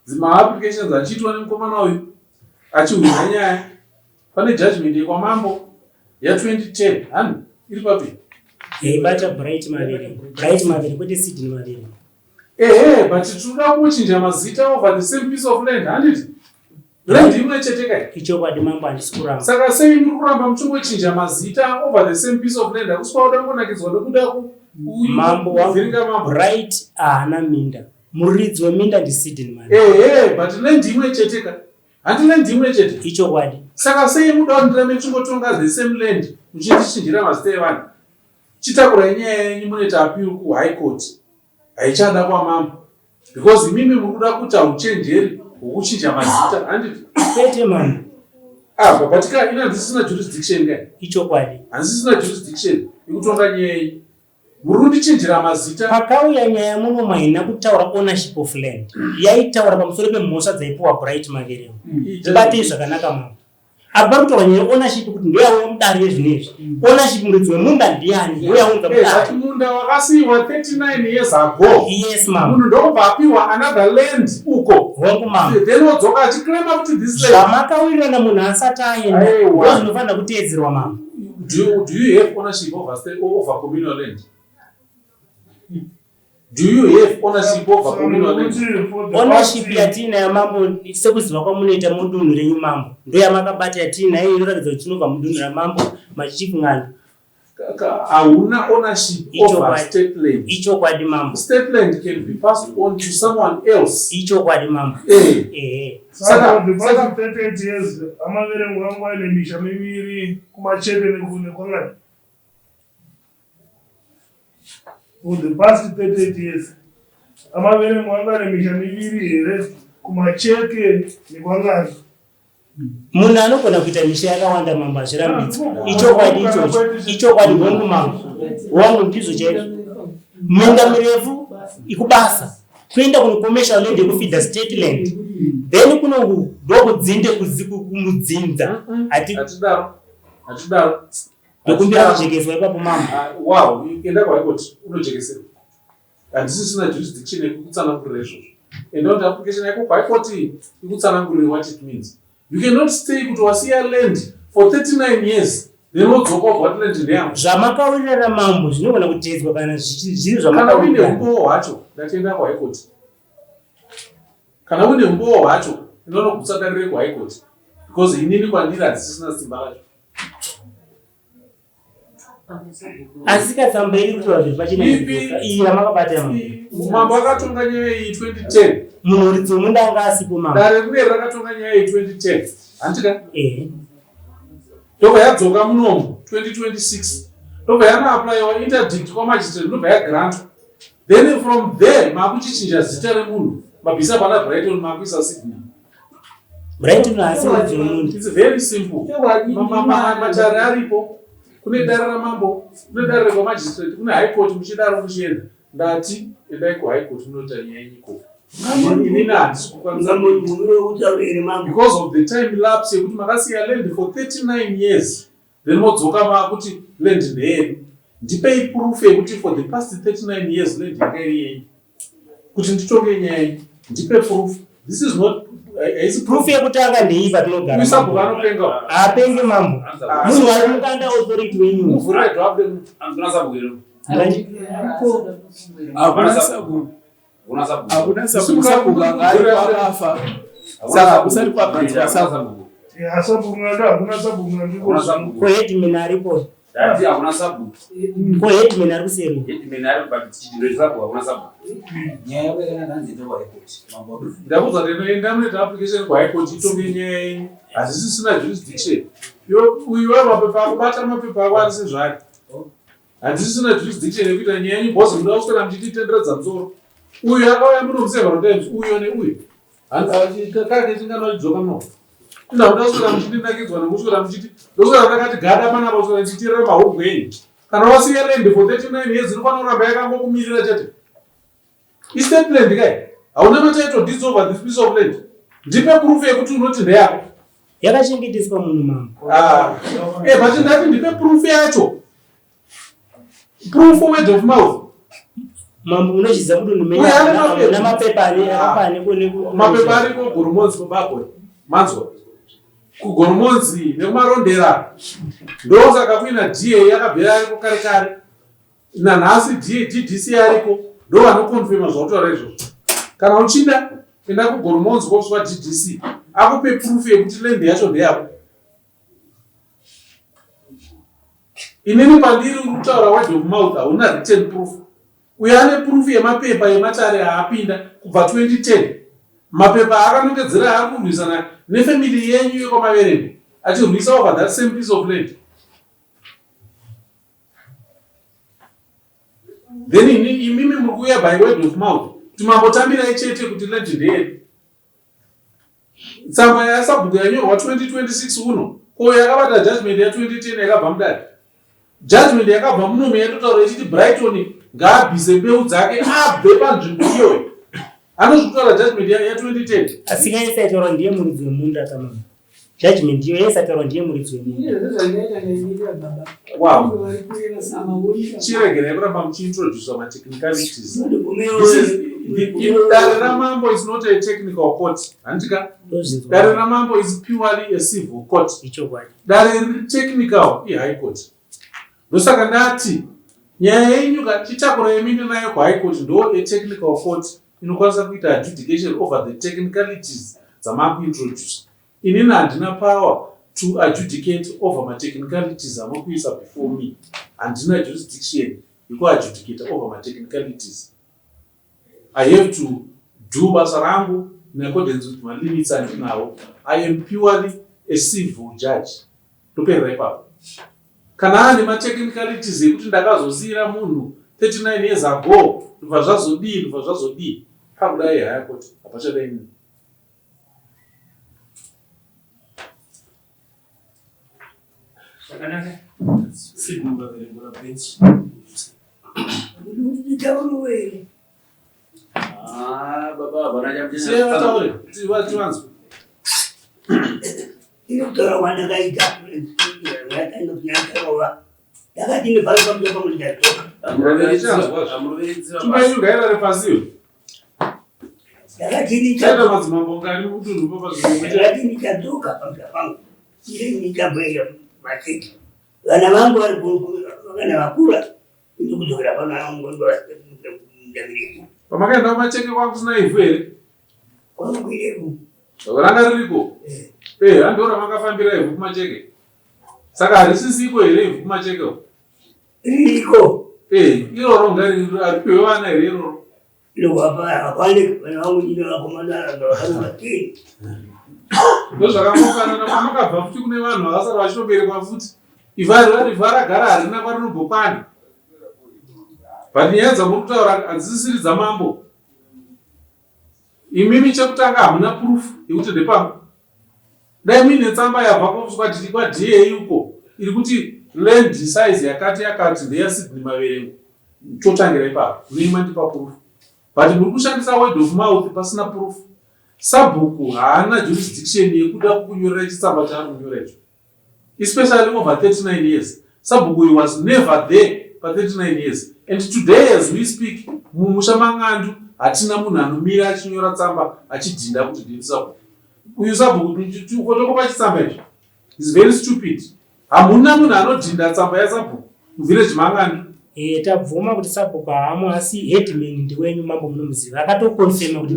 dzima applications achiitwa nemukomana uyu achihwina nyaya pane judgment yekwamambo ya2010 hanu iri papi yaibata Bright Maverengo kwete Sidney Maverengo. But tinoda kuchinja mazita over the same piece of land handiti land imwe chete kai ichokwadi mambo handisi kuramba saka sei muri kuramba muchingochinja mazita over the same piece of land akuswauda ngonakidzwa nekuda mambo wangu Bright haana minda muridzi weminda ndiSidney Maverengo. But land imwe chete kai handi land imwe chete ichokwadi Saka sei muda ndirame chingotonga the same land muchichinjira mazita evanhu. Chitakura nyaya yenyu munoita appeal ku high court. Haichada kwamambo. Because imimi munoda kuti hauchenjeri hwokuchinja mazita handiti. Kwete mama. But handisisina jurisdiction kai. Ichokwadi. Handisisina jurisdiction yekutonga nyaya iyi. Murundichinjira mazita. Pakauya nyaya muno maina kutaura ownership of land. Yaitaura pamusoro pemhosva dzaipiwa Bright Makerere. Tibatei zvakanaka mama. Apa kutaura nyaya ownership kuti ndoyauya mudare yezvinezvi. Ownership muridzi wemunda ndiani? Ndoyaunza mudare. Munda wakasiyiwa 39 years ago. Yes mama. Munhu ndobva apiwa another land uko. Hongu mama. Then wodzoka achiclaima kuti this land. Zvamakawirana munhu asati aenda. Ndizvo zvinofanira kuteedzerwa mama. Do you have ownership over communal land? Do you have ownership over communal land? Ownership yatina yamambo sekuziva kwamunoita mudunhu renyu mambo. Ndoyamakabata yatina iyo inoratidza kuti tinobva mudunhu ramambo machief ng'anga. Hauna ownership over state land. Ichokwadi mambo. State land can be passed on to someone else. Ichokwadi mambo. Saka the past 38 years amavere mwangu ile misha miviri kumachebe nekune kwangani. For the past 38 years amavere mwangu ile misha miviri here kumacheke nekwangani. Munhu anogona kuita misha yakawanda mambo azvirambidza. Ichokwadi ichocho. Ichokwadi hongu mambo. Hongu ndizvo chaizvo. Minda mirefu ikubasa. Kuenda kune commercial land yekufidha state land. Then kuno ndokudzinde kumudzinza. Hatidaro. Ndokumbira kujekezwa ipapo mama. Wow, enda kwaikoti unojekeserwa. Handisisina jurisdiction yekutsanangurira izvozvo. And not application yako kwaikoti ikutsanangurira what it means. You cannot stay kuti wasiya land for 39 years. Then wodzoka wabva land ndeyangu. Zvamakawirira mambo zvinogona kuteedzwa kana zviri Kana uine umbowo hwacho ndatienda kuhaikoti. Kana uine umbowo hwacho inoona kutsadarire kuhaikoti. Because inini kwandiri hadzisisina simba racho. Asika iri kutaura zviri pachina iyi yamakabata yamambo. Mambo akatonga nyaya iyi 2010. Muridzi wemunda anga asipo mambo. Dare rineri rakatonga nyaya iyi 2010. Handika? Ndobva yadzoka munomu 2026. Ndobva yanaaplayiwa interdict kwamagistrate ndobva yagrantwa. Then from there makuchichinja zita remunhu mabvisa pana Brighton makuisa Sydney. Brighton haasi mudzi wemunhu. It's very simple. Matare aripo. Kune dare ramambo, kune dare rekwamagistrate, kune high court muchidaro muchienda. Ndati endai kuhigh court munoita nyaya nyiko. Because of the time lapse yekuti makasiya land for 39 years. Then modzoka makuti land ndeyedu. Ndipei proof yekuti for the past 39 years land yakairi yenyu. Kuti nditonge nyaya iyi. Ndipe proof. This is not proof yekutanga ndeipa tinogara. Musabu vanopenga. Apenge mambo. Munhu ari mukanda authority wenyu. Muvhure drop them. Andina sabugero. Hakuna sababu ngari wakafa. Saka kusati kwabva sababu. Sababu ngada hakuna sababu ngadi. Ko headman aripo. Dati hakuna sababu. Ko headman ari kuseri. Headman ari pachichiro sababu hakuna sababu. Nyaya yekana nanzi ndo high court. Mambo. Ndakuza ndinoenda munoita application ku high court itonge nyaya yenyu. Hazisisina jurisdiction. Uyu wamapepa akubata mapepa ako ari sezvari. Handisisina jurisdiction yekuita nyaya yenyu bhosi munoda kuswera muchititenderedza musoro. Uyu akauya muno museveral times uyu neuyu. Kake tinganodzoka muno. Ndakuda kuswera muchitinakidzwa nekuswera muchiti. Ndoswera ndakati gada panapa kuswera ndichitirira mahubhu enyu. Kana wasiya land for 39 years inofanira kuramba yakangokumirira chete. Estate land kai. Hauna matitle deeds over this piece of land. Ndipe proof yekuti unoti ndeyako. Yakachengeteswa munhu mambo. But ndati ndipe proof yacho. Proof word of mouth. Mambo unoziza kuti ndimenya na mapepa ani akapane kone mapepa ari ko Goromonzi Zimbabwe. Manzwa. Ku Goromonzi nekumarondera. Ndosaka kuina DA yakabvira ariko kare kare. Nanhasi DDC ariko. Ndo vanokonfirma zvautaura izvozvo. Kana uchida enda ku Goromonzi koswa DDC. Akupe proof yekuti land yacho ndeyako. Inini pandiri kutaura word of mouth hauna written proof. Uyane proof yemapepa yematare aapinda kubva 2010. Mapepa akanongedzera ari kurwisana nefamily yenyu yekwamavereni. achirwisa over that same piece of land. Then imimi muri kuuya by word of mouth kuti mambotambirai chete kuti land ndeyedu. Tsamba yasabhuku yanyorwa 2026 uno ko yakabata judgment ya 2010 yakabva mudare. Judgment yakabva munomo yatotaura ichiti Brighton ngaabvise mbeu dzake abve panzvimbo iyoyo. Anozvitaura judgment ya 2010. Asi kaisataura ndiye muridzi wemunda tamama. Judgment iyo yaisataura ndiye muridzi wemunda. Wow. Chiregerai kuramba muchiintroduce technicalities. Dare ramambo is not a technical court. Handika. Dare ramambo is purely a civil court. Dare technical high court. Ndosaka ndati nyaya yenyu chitakura yeminde nayo kuhigh court ndo a technical court inokwanisa kuita adjudication over the technicalities dzamakuintroduce. Inini handina power to adjudicate over my technicalities amakuisa before me. Handina jurisdiction yekuadjudicate over my technicalities. I have to do basa rangu in accordance with my limits and now I am purely a civil judge. Topera ipapo. Kana ane matechnicalities ekuti ndakazosiyira munhu 39 years ago ndibva zvazodii pakudai haya kuti hapachadai nini. Zvakanaka. Sigumba veregura bench. Nditaurwe. Baba baranya Siyataure tivanzwe. Inotora wandakaita yakanokunyatarowa yakati nebhari pamutoka mulichatoka Tumaiugaira repasiyo yakati chaita madzimambo ngani mutunhu yakati nichatoka pamuta pangu ile nitabwera mateki vana vangu vakana vakura ndikudzokera pano angongo ndavireko pamakaenda kumacheke kwangu kusina ivhu here kwamukwireko ranga ririko handora makafambira ivhu kumacheke saka harisisiko here ivhu kumacheke ririko iroro ngaripiwe vana here iroro ndozvakamofanana kwamakabva futi kune vanhu vakasara vachitoberekwa futi ivha ragara harina kwarinobhokwani but nyaya dzamuri kutaura hadzisisiri dzamambo. Imimi chekutanga hamuna proof yekuti ndepangu. Dai muine tsamba yabva kwati kwaDA uko iri kuti land size yakati ndeya Sydney Maverengo chotangira ipapo munoima ndipa proof. But muri kushandisa word of mouth pasina proof. Sabhuku haana jurisdiction yekuda kunyorera chitsamba chaanonyora icho, especially over 39 years. Sabhuku was never there for 39 years. And today as we speak, mumusha mangandu hatina munhu anomira achinyora tsamba achidhinda kuti ndiri sabhuku. Uyu sabhuku fotokopa chitsamba icho is very stupid. Hamuna munhu anodhinda tsamba yasabhuku muvillage mangandu. Tabvuma kuti sabhuku haamo asi headman ndiwenyu mambo munomuziva akatokonfirma kuti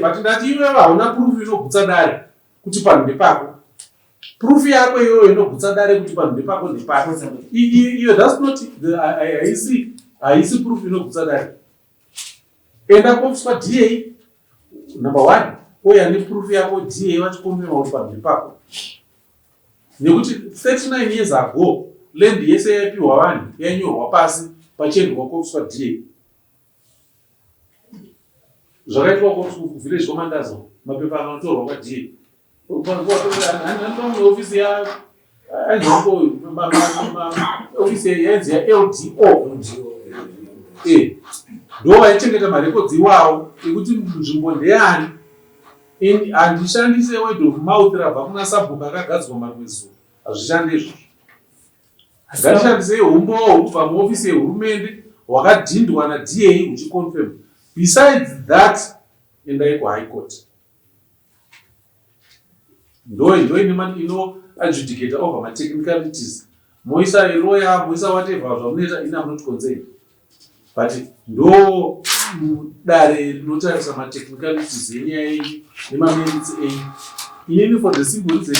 but ndati iwe hauna proof inogutsa dare kuti panhu ndepako. Proof yako iyoyo inogutsa dare kuti panhu ndepako ndepako. Iyo that's not haisi proof inogutsa dare. Enda kuofiswa DA number 1 oya neproof yako DA vachikonfirma kuti panhu ndepako. Nekuti 39 years ago land yese yapiwa vanhu yanyorwa pasi pachiendwa kuofiswa DA. Zvakaitwa kuvillage komandazo mapepa anotorwa kwaDA. Handinoona ofisi ofisi yainzi yaLDO. Ndo vaichengeta marekodzi iwawo ekuti nzvimbo ndeyani. Handishandise word of mouth rabva kuna sabhuku akagadzwa marwezuva. Hazvishandi izvozvo. Ngatishandise umbowo kubva muofisi yehurumende hwakadhindwa naDA huchiconfirm. Besides that, endai kuHigh Court. Ndo adjudicate over my technicalities. Moisa lawyer, moisa whatever zvamunoita ina not concerned. But ndo dare rinotarisa ma technicalities yenyaya yenyu nemamerits enyu. Inini for the simple reason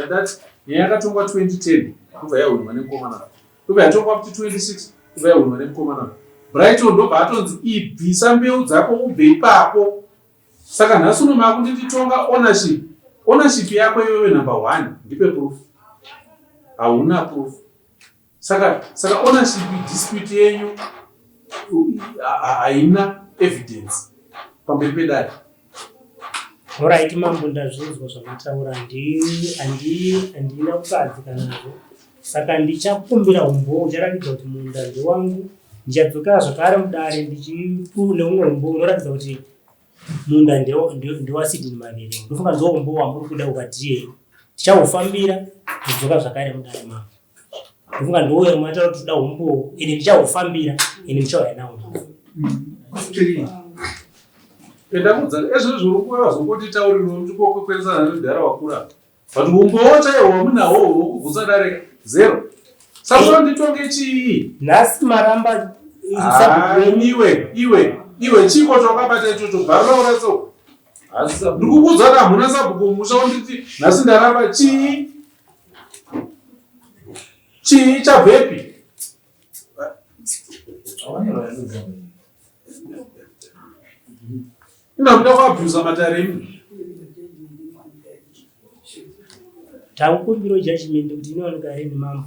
that nyaya yakatongwa 2010 kubva yahwinwa nemukomana. Kubva yatongwa kuti 26 kubva yahwinwa nemukomana. Brighton ndobva atonzi ibvisa mbeu dzako ubve ipapo. Saka nhasi uno makundititonga ownership ownership yako iwewe number 1 ndipe proof. Hauna proof. Saka ownership dispute yenyu haina evidence pamberi pedare. Alright, mambo ndazvinzwa zvamataura, handina kusadzika nazvo, saka ndichakumbira umboo ucharatidza kuti munda ndewangu. Ndichadzokera zvakare mudare ndichipune umwe umboo unoratidza kuti munda ndewaSydney Mavere. Ndofunga ndiwo umboo wamuri kuda ukati tichaufambira ndidzoka zvakare mudare mavo. Ndofunga ndiwo mataura kuti toda umboo, ini ndichaufambira, ini ndichauya nawo. Pendamudza ezvo zvinokuva zvokoti taurirwa muchikokwekweresa nodhara wakura. But umboo chaiwo wamunawo wokubvusa dare 0. Saka nditonge chii? Nhasi maramba iwe chiko chawakabata ichocho bharulaura so. Ndikukuudza kuti hamuna sabhuku mumusha wanditi nhasi ndaramba chii? Chii chabvepi? Ndakuda kuabhuza matare imi. Takukumbira judgment kuti inooneka rini mambo.